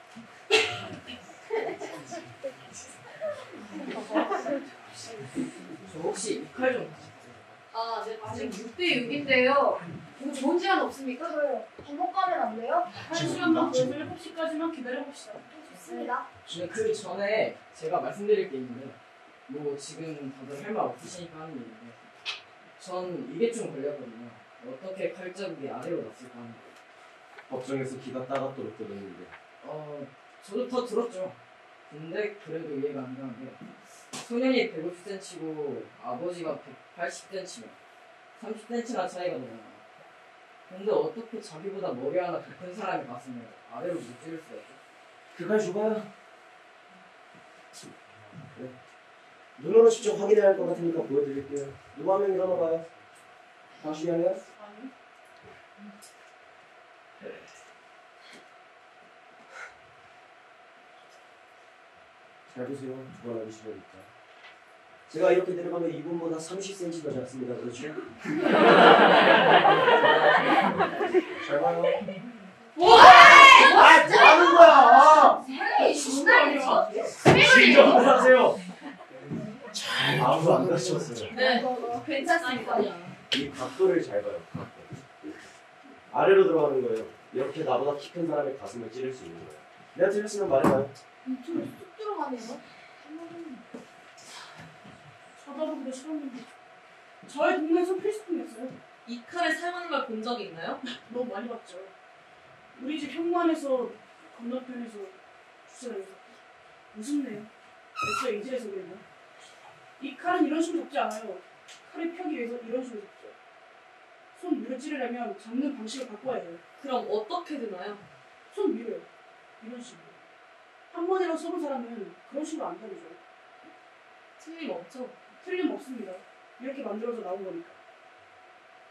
Speaker 6: 저 혹시 이 칼 좀.
Speaker 4: 아, 네,
Speaker 3: 아직 6대6인데요. 이거 좋은 제안 없습니까?
Speaker 9: 저요. 밥 먹고 하면 안 돼요?
Speaker 8: 한 시간만 그래서 7시까지만 기다려봅시다.
Speaker 9: 좋습니다.
Speaker 6: 근데 그 전에 제가 말씀드릴 게 있는데, 뭐 지금 다들 할 말 없으시니까 하는 얘기인데, 전 이게 좀 걸렸거든요. 어떻게 칼자국이 아래로 났을까 하는 거.
Speaker 7: 법정에서 기가 따갑도록 들었는데.
Speaker 6: 저도 더 들었죠. 근데 그래도 이해가 안 가는 게, 소년이 150cm고 아버지가 180cm면 30cm나 차이가 나잖아. 근데 어떻게 자기보다 머리 하나 더 큰 사람의 가슴을 아래로 못 찌를 수가 있죠?
Speaker 7: 그걸 줘봐요. 네. 눈으로 직접 확인해야 할 것 같으니까 보여드릴게요. 누구 한 명 일어나봐요. 당신이 할래요?
Speaker 3: 아니.
Speaker 7: 잘 보세요. 누가 나기 싫으니까. 제가 이렇게 내려가면 이분보다 30cm 더 작습니다. 그렇죠? 잘 봐요.
Speaker 5: 아, 뭐 하는 거야?
Speaker 7: 진정하세요. 아무도 안 다쳤어요.
Speaker 4: 네, 괜찮습니다.
Speaker 7: 이 각도를 잘 봐요. 각도. 아래로 들어가는 거예요. 이렇게 나보다 키 큰 사람의 가슴을 찌를 수 있는 거예요. 내가 틀렸으면 말해봐요.
Speaker 9: 이쪽으로 쑥 들어가네요.
Speaker 8: 쳐다보기도 싫었는데 저희 동네에서 필수품이었어요.
Speaker 4: 이 칼을 사용하는 걸 본 적이 있나요?
Speaker 8: 너무 많이 봤죠. 우리 집 현관에서 건너편에서 주차장에서 무섭네요. 애초에 이제에서 그랬나? 이 칼은 이런 식으로 잡지 않아요. 칼을 펴기 위해서 이런 식으로 잡죠. 손 위로 찌르려면 잡는 방식을 바꿔야 해요.
Speaker 4: 그럼 어떻게 되나요?
Speaker 8: 손 위로요. 이런 식으로. 한 번이라도 써본 사람은 그런 식으로 안 다루죠.
Speaker 4: 틀림없죠.
Speaker 8: 틀림없습니다. 이렇게 만들어서 나온 거니까.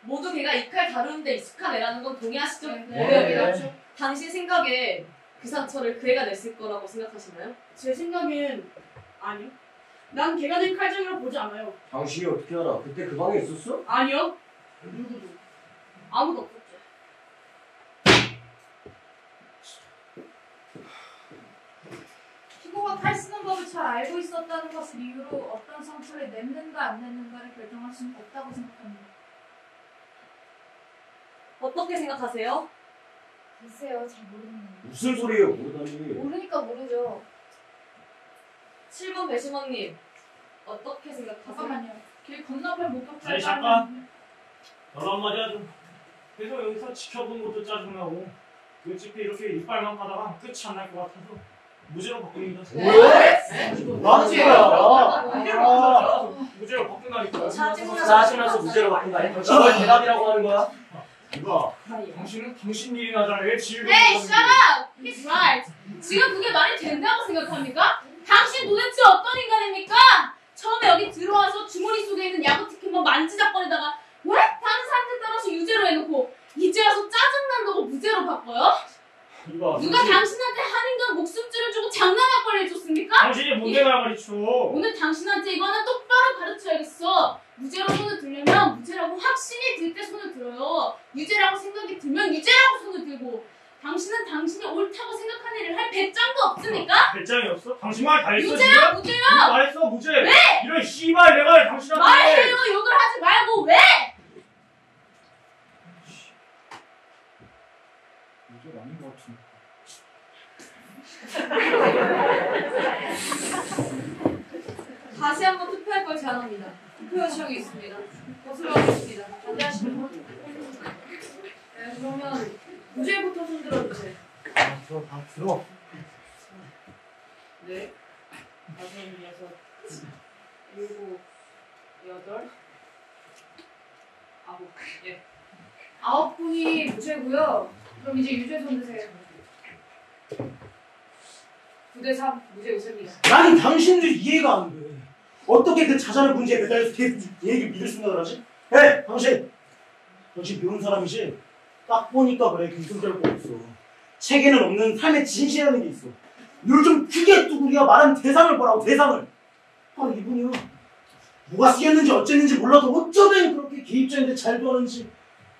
Speaker 4: 모두 걔가 이 칼 다루는데 익숙한 애라는 건 동의하시죠?
Speaker 5: 네.
Speaker 4: 당신 생각에 그 상처를 그 애가 냈을 거라고 생각하시나요?
Speaker 8: 제 생각엔 아니요. 난 걔가 낸 칼장이라고 보지 않아요.
Speaker 7: 당신이 어떻게 알아? 그때 그 방에 있었어?
Speaker 8: 아니요. 누구도. 아무도 없었죠.
Speaker 3: 피고가 칼 쓰는 법을 잘 알고 있었다는 것을 이유로 어떤 상처를 냈는가 안 냈는가를 결정할 수는 없다고 생각합니다.
Speaker 4: 어떻게 생각하세요?
Speaker 9: 글쎄요, 잘 모르겠네요.
Speaker 7: 무슨 소리예요? 모르다니.
Speaker 9: 모르니까 모르죠.
Speaker 4: 7번 배심원님 어떻게 생각하세요?
Speaker 3: 잠깐만요. 길 건너편 목격자가
Speaker 2: 아니, 잠깐. 너도 한마디 하죠. 계속 여기서 지켜보는 것도 짜증나고 솔직히 이렇게 이빨만 까다가 끝이 안 날 것 같아서 무죄로 바꿉니다.
Speaker 5: 나는 거야.
Speaker 2: 무죄로 바꾼다니까.
Speaker 7: 짜증나서 무죄로 바꾼 거 아니야? 그걸 대답이라고 하는 거야?
Speaker 2: 이봐, 당신은 당신 일이나 잘해. 지휘를
Speaker 1: Hey, shut up! He's right. 지금 그게 말이 된다고 생각합니까? 당신 도대체 어떤 인간입니까? 처음에 여기 들어와서 주머니 속에 있는 야구 티켓만 만지작거리다가 왜? 다른 사람들 따라서 유죄로 해놓고 이제 와서 짜증난다고 무죄로 바꿔요?
Speaker 2: 이봐,
Speaker 1: 누가 당신한테 한 인간 목숨줄을 주고 장난감 해줬습니까?
Speaker 2: 당신이 뭔데나 가르쳐.
Speaker 1: 오늘 당신한테 이거 하나 똑바로 가르쳐야겠어. 무죄로 손을 들려면 무죄라고 확신이 들 때 손을 들어요. 유죄라고 생각이 들면 유죄라고 손을 들고. 당신은 당신이 옳다고 생각하는 일을 할 배짱도 없습니까?
Speaker 2: 배짱이 없어? 당신 말 다 했어.
Speaker 1: 무죄야, 무죄야.
Speaker 2: 말했어, 무죄. 왜? 이런 씨발 내가 당신한테.
Speaker 1: 말해요. 욕을 하지 말고 왜?
Speaker 5: 무죄가 아닌 것 같은데.
Speaker 4: 다시 한번 투표할 걸 제안합니다. 투표 요청이 있습니다. 거슬러 하겠습니다.
Speaker 1: 반대하시는 분?
Speaker 3: 네, 그러면 무죄부터 손들어 주세요.
Speaker 5: 들어.
Speaker 3: 네, 5, 6, 7, 8, 9. 예. 9분이 무죄고요. 그럼 이제 유죄 손드세요. 9대 3 무죄 우세입니다.
Speaker 5: 나는 당신들이 이해가 안 돼. 어떻게 그 자잘한 문제에 매달려서 계속 얘 얘기를 믿을 생각을 하지? 당신 배운 사람이지? 딱 보니까 그래, 김순철 거 없어. 책에는 없는 삶의 진실이라는 게 있어. 늘 좀 크게 두고 우리가 말하는 대상을 보라고, 대상을. 이분이요. 뭐가 쓰였는지 어쨌는지 몰라도 어쩌면 그렇게 개입자인데 잘도 하는지.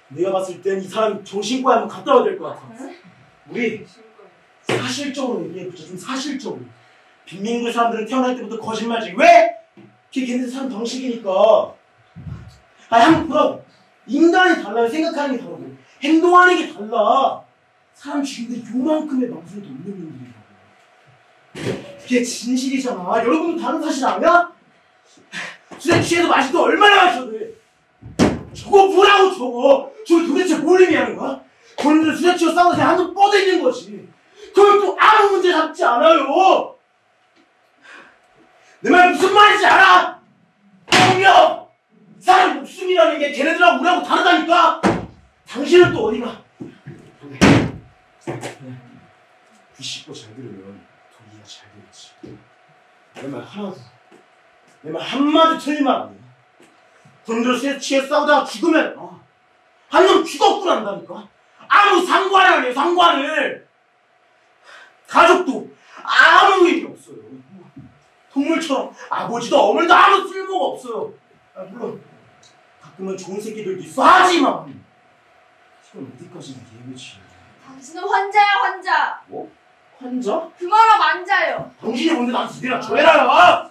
Speaker 5: 내가 봤을 땐 이 사람 정신과에 한번 갔다 와야 될 것 같아. 우리 사실적으로 얘기해보자. 좀 사실적으로. 빈민구 사람들은 태어날 때부터 거짓말지. 왜? 걔네들 사람 방식이니까. 한번 보라고. 인간이 달라요. 생각하는 게 다르고 행동하는 게 달라. 사람 죽이는데 요만큼의 망설임도 없는 놈들이라고. 그게 진실이잖아. 여러분도 다른 사실 아냐? 술 취해서 마실 때 얼마나 마셔도 돼. 저거 보라고, 저거. 저게 도대체 뭘 의미하는 거야? 본인들 술에 취해 싸워서 그냥 한눈 뻗어 있는 거지. 그걸 또 아무 문제 잡지 않아요. 내 말 무슨 말인지 알아? 폭력! 사람 목숨이라는 게 걔네들하고 우리하고 다르다니까? 당신은 또 어디가? 귀 씻고 잘 들으면 더 이해가 잘 되겠지. 내 말 하나도, 내 말 한마디 틀리면 안 돼. 본인들 술에 취해 싸우다가 죽으면 한 놈 죽었구나 한다니까? 아무 상관을 안 해요, 상관을. 가족도 아무 의미 없어요. 동물처럼 아버지도 어머니도 아무 쓸모가 없어요. 물론 가끔은 좋은 새끼들도 있어. 하지만 이건 어디까지나 예외지.
Speaker 9: 당신은 환자야, 환자.
Speaker 5: 뭐? 환자?
Speaker 9: 그 말은 환자예요.
Speaker 5: 당신이 뭔데 난 지대라 저래라요?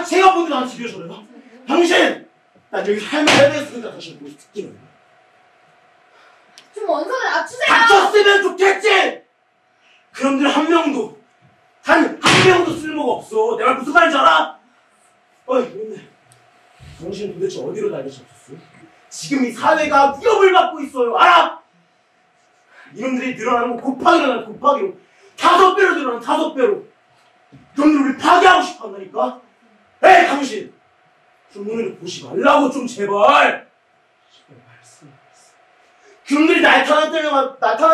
Speaker 5: 제가 뭔데 난 지대라 저래라? 당신! 난 여기서 할 말 해야 되겠으니까 당신 뭐 듣기는.
Speaker 9: 좀 원성을 낮추세요.
Speaker 5: 다쳤으면 좋겠지! 그놈들 한 명도 한 명도 쓸모가 없어. 내가 무슨 말인지 알아? 근데 당신은 도대체 어디로 날개 잡혔어? 지금 이 사회가 위협을 받고 있어요. 알아? 이놈들이 늘어나는 거 곱하기 일어나는 곱하기로 5배로 늘어나는 5배로. 그놈들 우리 파괴하고 싶어 한다니까? 당신! 좀 눈을 보지 말라고 좀 제발! 그놈들이 나타날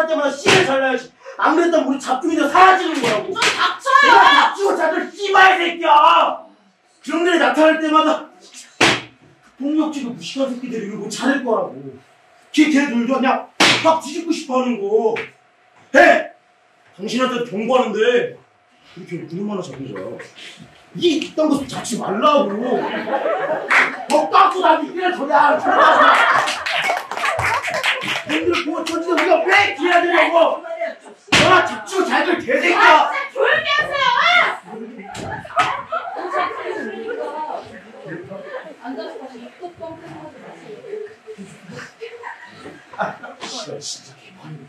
Speaker 5: 때마다 씨를 잘라야지. 안 그랬다면 우리 잡둥이들 사라지는 거라고.
Speaker 9: 좀 닥쳐요!
Speaker 5: 닥치고 자들 씨발 새끼야! 그놈들이 나타날 때마다 폭력적이고 무식한 새끼들이 이걸 못 차릴 거라고. 걔들도 그냥 막 뒤집고 싶어 하는 거. 당신한테 경고하는데 그렇게 눈만 잡는 거야. 이딴 거 잡지 말라고. 너 깎고 나도 이래야 저리야. 너희들 보고 전지도 우리가 왜 기해야 되냐고. 너나 잡치고 잘들 개새끼야.
Speaker 9: 진짜 조용히 하세요!
Speaker 8: 앉아서 다시 입도 뻥 하지 마세요.
Speaker 5: 진짜 개판이네.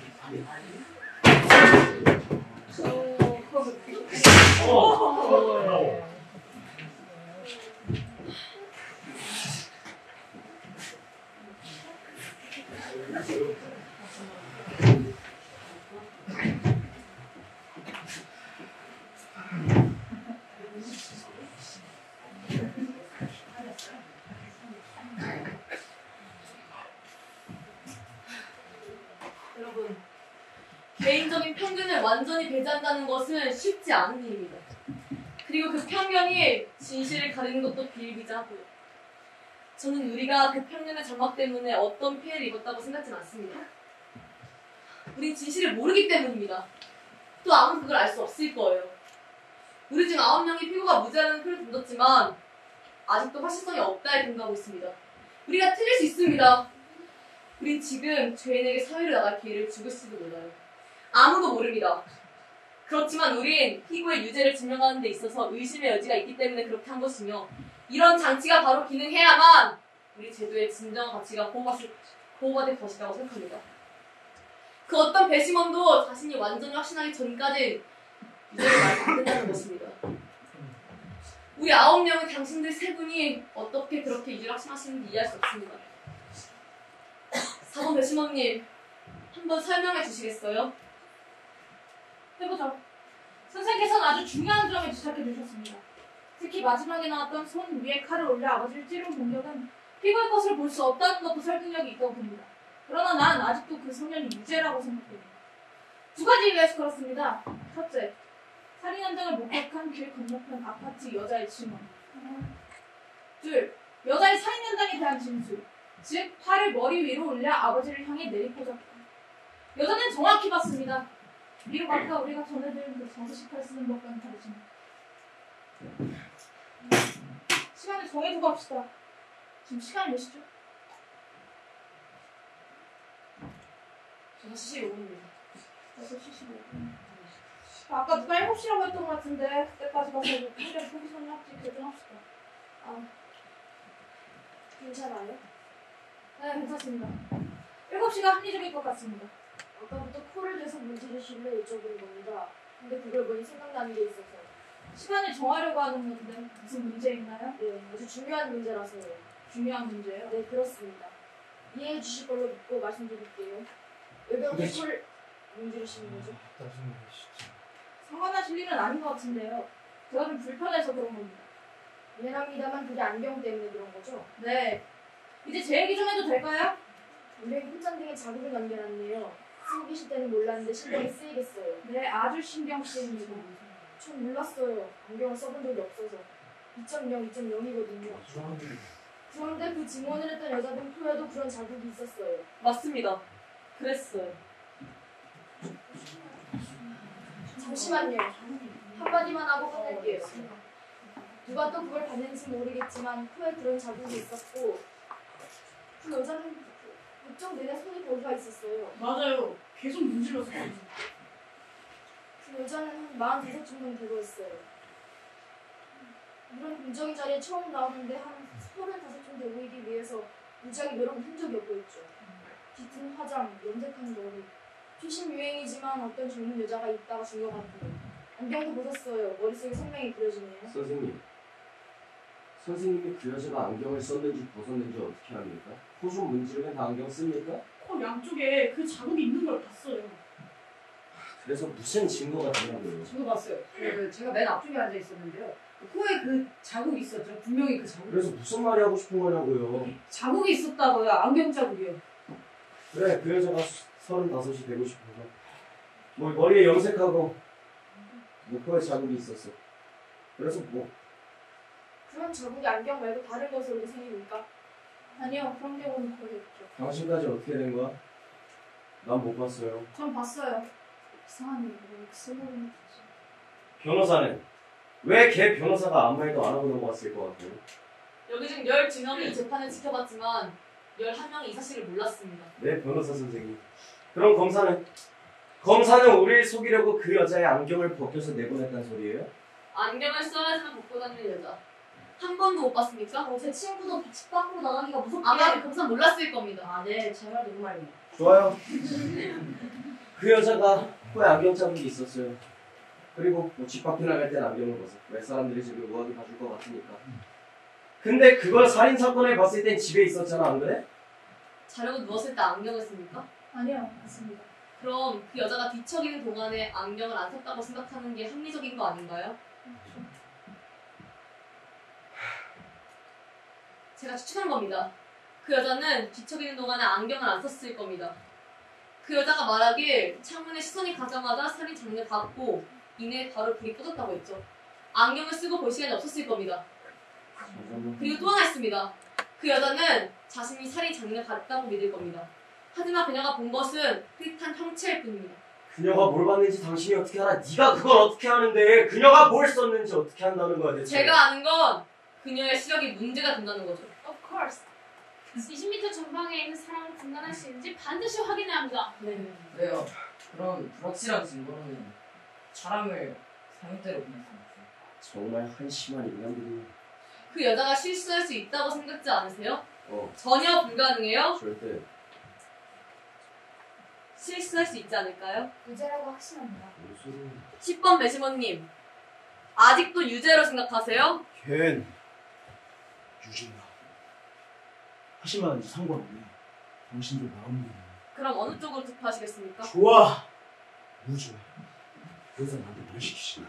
Speaker 4: 여러분, 개인적인 편견을 완전히 배제한다는 것은 쉽지 않은 일입니다. 그리고 그 편견이 진실을 가리는 것도 비일비재하고요. 저는 우리가 그 편견의 장막 때문에 어떤 피해를 입었다고 생각하진 않습니다. 우린 진실을 모르기 때문입니다. 또 아무도 그걸 알 수 없을 거예요. 우리 중 9명이 피고가 무죄라는 표를 던졌지만 아직도 확실성이 없다에 동감하고 있습니다. 우리가 틀릴 수 있습니다. 우린 지금 죄인에게 사회로 나갈 기회를 죽을지도 몰라요. 아무도 모릅니다. 그렇지만 우린 피고의 유죄를 증명하는 데 있어서 의심의 여지가 있기 때문에 그렇게 한 것이며, 이런 장치가 바로 기능해야만 우리 제도의 진정한 가치가 보호받을 것이라고 생각합니다. 그 어떤 배심원도 자신이 완전히 확신하기 전까지 유죄를 말도 안 된다는 것입니다. 우리 9명은 당신들 3분이 어떻게 그렇게 유죄를 확신하시는지 이해할 수 없습니다. 4번 배심원님, 한번 설명해 주시겠어요?
Speaker 8: 해보죠. 선생께서는 아주 중요한 점에 지적해 주셨습니다. 특히 마지막에 나왔던 손 위에 칼을 올려 아버지를 찌른 공격은 피고의 것을 볼 수 없다는 것도 설득력이 있다고 봅니다. 그러나 난 아직도 그 소년이 유죄라고 생각됩니다. 두 가지 이유에서 그렇습니다. 첫째, 살인 현장을 목격한 길 건너편 아파트 여자의 증언. 둘, 여자의 살인 현장에 대한 진술. 즉, 팔을 머리 위로 올려 아버지를 향해 내리꽂았다. 여자는 정확히 봤습니다. 비록 아까 우리가 전에 들은 그 자수식칼 쓰는 것과는 다르지만. 시간을 정해두고 합시다. 지금 시간이 몇 시죠?
Speaker 4: 6시 5분입니다.
Speaker 8: 6시 15분. 아까 누가 7시라고 했던 것 같은데 그때까지 가서 일단 포기선을 할지 결정합시다.
Speaker 9: 괜찮아요?
Speaker 8: 네, 괜찮습니다. 7시가 합리적일 것 같습니다.
Speaker 9: 아까부터 코를 대서 문지르실래 여쭤본 겁니다. 근데 그걸 보니 생각나는 게 있어서.
Speaker 8: 시간을 정하려고 하는 건데 무슨 문제 있나요?
Speaker 9: 네, 아주 중요한 문제라서요.
Speaker 8: 중요한 문제예요.
Speaker 9: 네, 그렇습니다. 이해해 주실 걸로 믿고 말씀드릴게요. 왜 그렇게 코를 문지르시는 거죠?
Speaker 8: 상관하실 일은 아닌 것 같은데요. 제가 좀 불편해서 그런 겁니다.
Speaker 9: 미안합니다만 그게 안경 때문에 그런 거죠?
Speaker 8: 네. 이제 제 얘기 좀 해도 될까요?
Speaker 9: 분명히 흰잔등에 자국을 남겨놨네요. 쓰고 계실 때는 몰랐는데 신경이 쓰이겠어요.
Speaker 8: 네, 아주 신경 쓰입니다.
Speaker 9: 전 몰랐어요. 안경을 써본 적이 없어서. 2.0, 2.0이거든요. 그런데 그 증언을 했던 여자분 코에도 그런 자국이 있었어요.
Speaker 4: 맞습니다. 그랬어요.
Speaker 9: 잠시만요. 한마디만 하고 끝낼게요. 누가 또 그걸 봤는지 모르겠지만 코에 그런 자국이 있었고 그 여자는 목적 내내 손에 거기가 있었어요.
Speaker 8: 맞아요. 계속 문질렀어요.
Speaker 9: 그 여자는 한 45 정도는 되고 있어요. 이런 공적인 자리에 처음 나오는데 한 35좀 되고 있기 위해서 무지하게 노력은 흔적이 없고 있죠. 짙은 화장, 염색한 머리. 최신 유행이지만 어떤 젊은 여자가 있다가 준 것 같아요. 안경도 벗었어요. 머릿속에 선명히 그려지네요.
Speaker 7: 선생님이 그 여자가 안경을 썼는지 벗었는지 어떻게 합니까? 코 좀 문지르면 다 안경 씁니까?
Speaker 8: 코 양쪽에 그 자국이 있는 걸 봤어요.
Speaker 7: 그래서 무슨 증거가 되냐고요.
Speaker 3: 저도 봤어요. 제가 맨 앞쪽에 앉아 있었는데요. 코에 그 자국이 있었죠. 분명히 그 자국.
Speaker 7: 그래서 무슨 말이 하고 싶은 거냐고요.
Speaker 3: 자국이 있었다고요. 안경 자국이요.
Speaker 7: 그래, 그 여자가 35이 되고 싶어서 뭐 머리에 염색하고 코에 자국이 있었어. 그래서 뭐
Speaker 9: 그런 자국이 안경 말고 다른 것으로 생깁니까?
Speaker 8: 아니요, 그런 경우는 거의 없죠.
Speaker 7: 당신까지 어떻게 된 거야? 난 못 봤어요.
Speaker 8: 전 봤어요. 이상한 일을 쓰고는 봤죠.
Speaker 7: 변호사는 왜 걔 변호사가 아무 말도 안 하고 넘어갔을 것 같아요?
Speaker 4: 여기 지금 12명이 재판을 지켜봤지만 11명이 이 사실을 몰랐습니다.
Speaker 7: 네, 변호사 선생님. 그럼 검사는 우리를 속이려고 그 여자의 안경을 벗겨서 내보냈단 소리예요?
Speaker 4: 안경을 써야지만 벗고 다니는 여자. 한 번도 못 봤습니까?
Speaker 8: 제 친구도 집 밖으로 나가기가 무섭게.
Speaker 4: 아마 검사 몰랐을 겁니다.
Speaker 3: 아, 네. 제 말 누구 말입니다.
Speaker 7: 좋아요. 그 여자가 코에 안경 자국이 있었어요. 그리고 뭐 집 밖에 나갈 땐 안경을 벗어. 왜 사람들이 지금 우아하게 봐줄 것 같으니까. 근데 그걸 살인사건을 봤을 땐 집에 있었잖아, 안 그래?
Speaker 4: 자려고 누웠을 때 안경을 씁니까?
Speaker 8: 아니요, 맞습니다.
Speaker 4: 그럼 그 여자가 뒤척이는 동안에 안경을 안 썼다고 생각하는 게 합리적인 거 아닌가요? 제가 추측한 겁니다. 그 여자는 뒤척이는 동안에 안경을 안 썼을 겁니다. 그 여자가 말하길 창문에 시선이 가자마자 살인 장면을 봤고 이내 바로 불이 꺼졌다고 했죠. 안경을 쓰고 볼 시간이 없었을 겁니다. 그리고 또 하나 있습니다. 그 여자는 자신이 살인 장면을 봤다고 믿을 겁니다. 하지만 그녀가 본 것은 흐릿한 형체일 뿐입니다.
Speaker 7: 그녀가 뭘 봤는지 당신이 어떻게 알아? 네가 그걸 어떻게 아는데 그녀가 뭘 썼는지 어떻게 한다는 거야 대체?
Speaker 4: 제가 아는 건 그녀의 시력이 문제가 된다는 거죠.
Speaker 1: Of course. 20m 전방에 있는 사람을 분간할 수 있는지 반드시 확인해야 합니다.
Speaker 3: 네.
Speaker 6: 왜요? 그럼 불확실한 증거로는 사람을 사형대로 보냈습니다.
Speaker 7: 정말 한심한 인간들이.
Speaker 4: 그 여자가 실수할 수 있다고 생각지 않으세요?
Speaker 7: 어,
Speaker 4: 전혀 불가능해요?
Speaker 7: 절대.
Speaker 4: 실수할 수 있지 않을까요?
Speaker 9: 유죄라고 확신합니다.
Speaker 7: 무슨
Speaker 4: 10번 배심원님, 아직도 유죄로 생각하세요?
Speaker 5: 걘 유죄다. 하지만 상관없네. 당신들 마음이
Speaker 4: 그럼 어느 쪽으로 투표하시겠습니까?
Speaker 5: 좋아. 우주. 그래서 나한테 뭘 시키시나?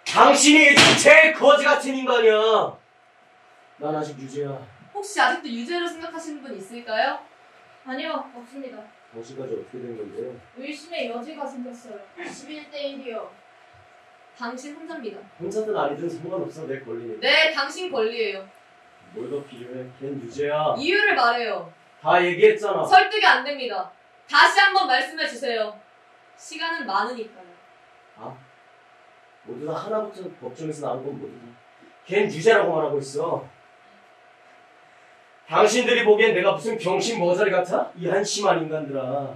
Speaker 7: 당신이 제일 거지 같은 인간이야. 난 아직 유죄야.
Speaker 4: 혹시 아직도 유죄로 생각하시는 분 있을까요?
Speaker 8: 아니요, 없습니다.
Speaker 7: 당신까지 어떻게 된 건데?
Speaker 8: 의심의 여지가 생겼어요.
Speaker 9: 11대1이요.
Speaker 4: 당신 혼자입니다.
Speaker 7: 혼자든 아니든 상관없어. 내 권리니까.
Speaker 4: 네, 당신 권리예요.
Speaker 7: 뭘 더 필요해? 걘 유죄야.
Speaker 4: 이유를 말해요.
Speaker 7: 다 얘기했잖아.
Speaker 4: 설득이 안 됩니다. 다시 한번 말씀해 주세요. 시간은 많으니까요.
Speaker 7: 모두 다 하나부터 법정에서 나온 건 모두 다. 걘 유죄라고 말하고 있어. 당신들이 보기엔 내가 무슨 병신 머저리 같아? 이 한심한 인간들아.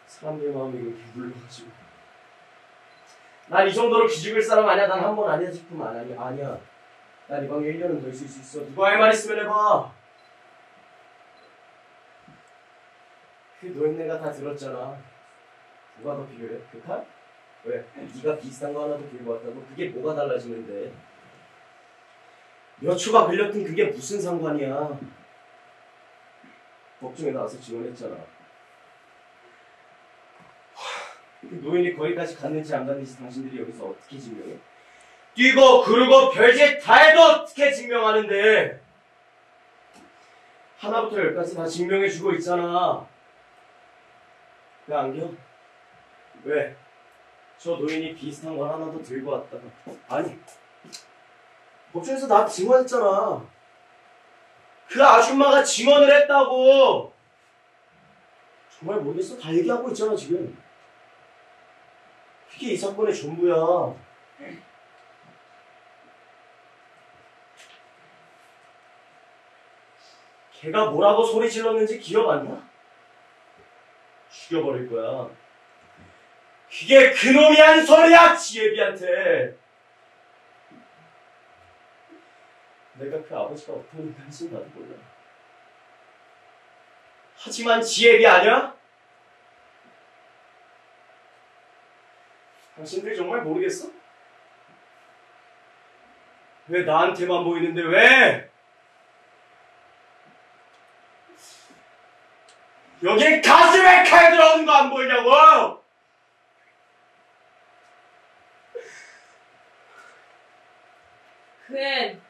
Speaker 7: 사람들의 마음이 이렇게 물러가지고. 난 이 정도로 기죽을 사람 아니야. 난 한 번 아니야 싶으면 아니야. 난 이 방에 1년은 더 있을 수 있어. 누가 할 말 있으면 해봐. 그 노인네가 다 들었잖아. 누가 더 필요해? 그 칼? 왜? 네가 비슷한 거 하나도 들고 왔다고? 그게 뭐가 달라지는데? 몇 초가 걸렸든 그게 무슨 상관이야. 법정에 나와서 증언했잖아. 그 노인이 거기까지 갔는지 안 갔는지 당신들이 여기서 어떻게 증명해? 뛰고 그러고 별짓 다 해도 어떻게 증명하는데? 하나부터 열까지 다 증명해주고 있잖아. 왜 안겨? 왜? 저 노인이 비슷한 걸 하나 더 들고 왔다가. 아니, 법정에서 나 증언했잖아. 그 아줌마가 증언을 했다고. 정말 모르겠어? 다 얘기하고 있잖아 지금. 그게 이 사건의 전부야. 걔가 뭐라고 소리 질렀는지 기억 안 나? 죽여버릴 거야. 그게 그놈이 한 소리야, 지혜비한테. 내가 그 아버지가 어떤 인간인지 나도 몰라. 하지만 지혜비 아니야? 당신들이 정말 모르겠어? 왜 나한테만 보이는데 왜? 여기 가슴에 칼 들어오는 거 안 보이냐고?
Speaker 4: 그 앤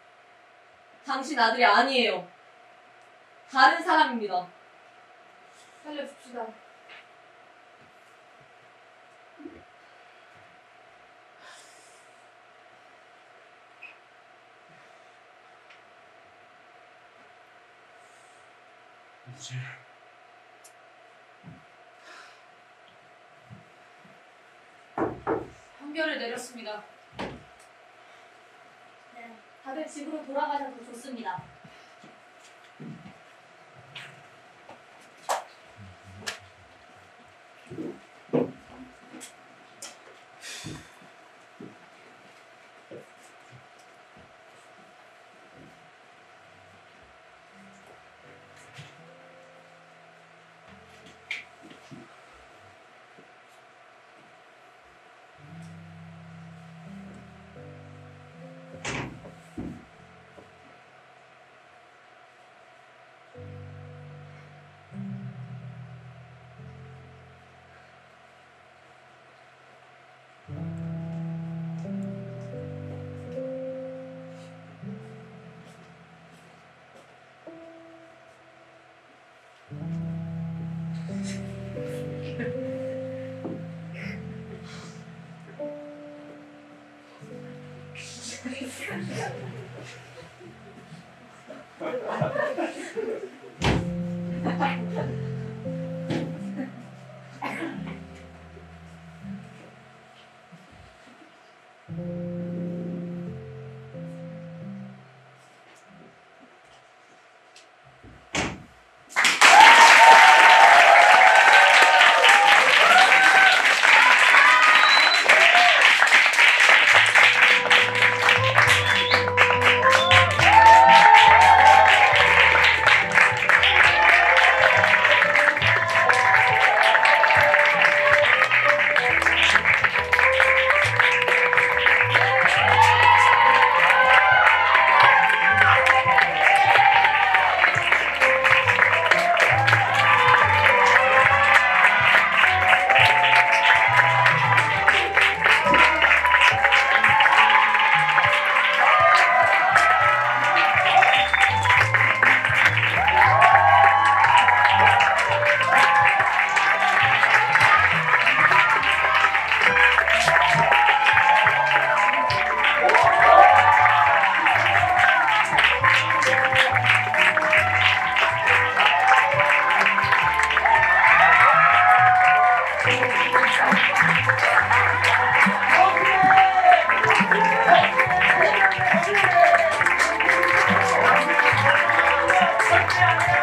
Speaker 4: 당신 아들이 아니에요. 다른 사람입니다.
Speaker 8: 살려줍시다.
Speaker 5: 이제
Speaker 8: 판결을 내렸습니다.
Speaker 1: 네, 다들 집으로 돌아가셔도 좋습니다.
Speaker 2: 안녕.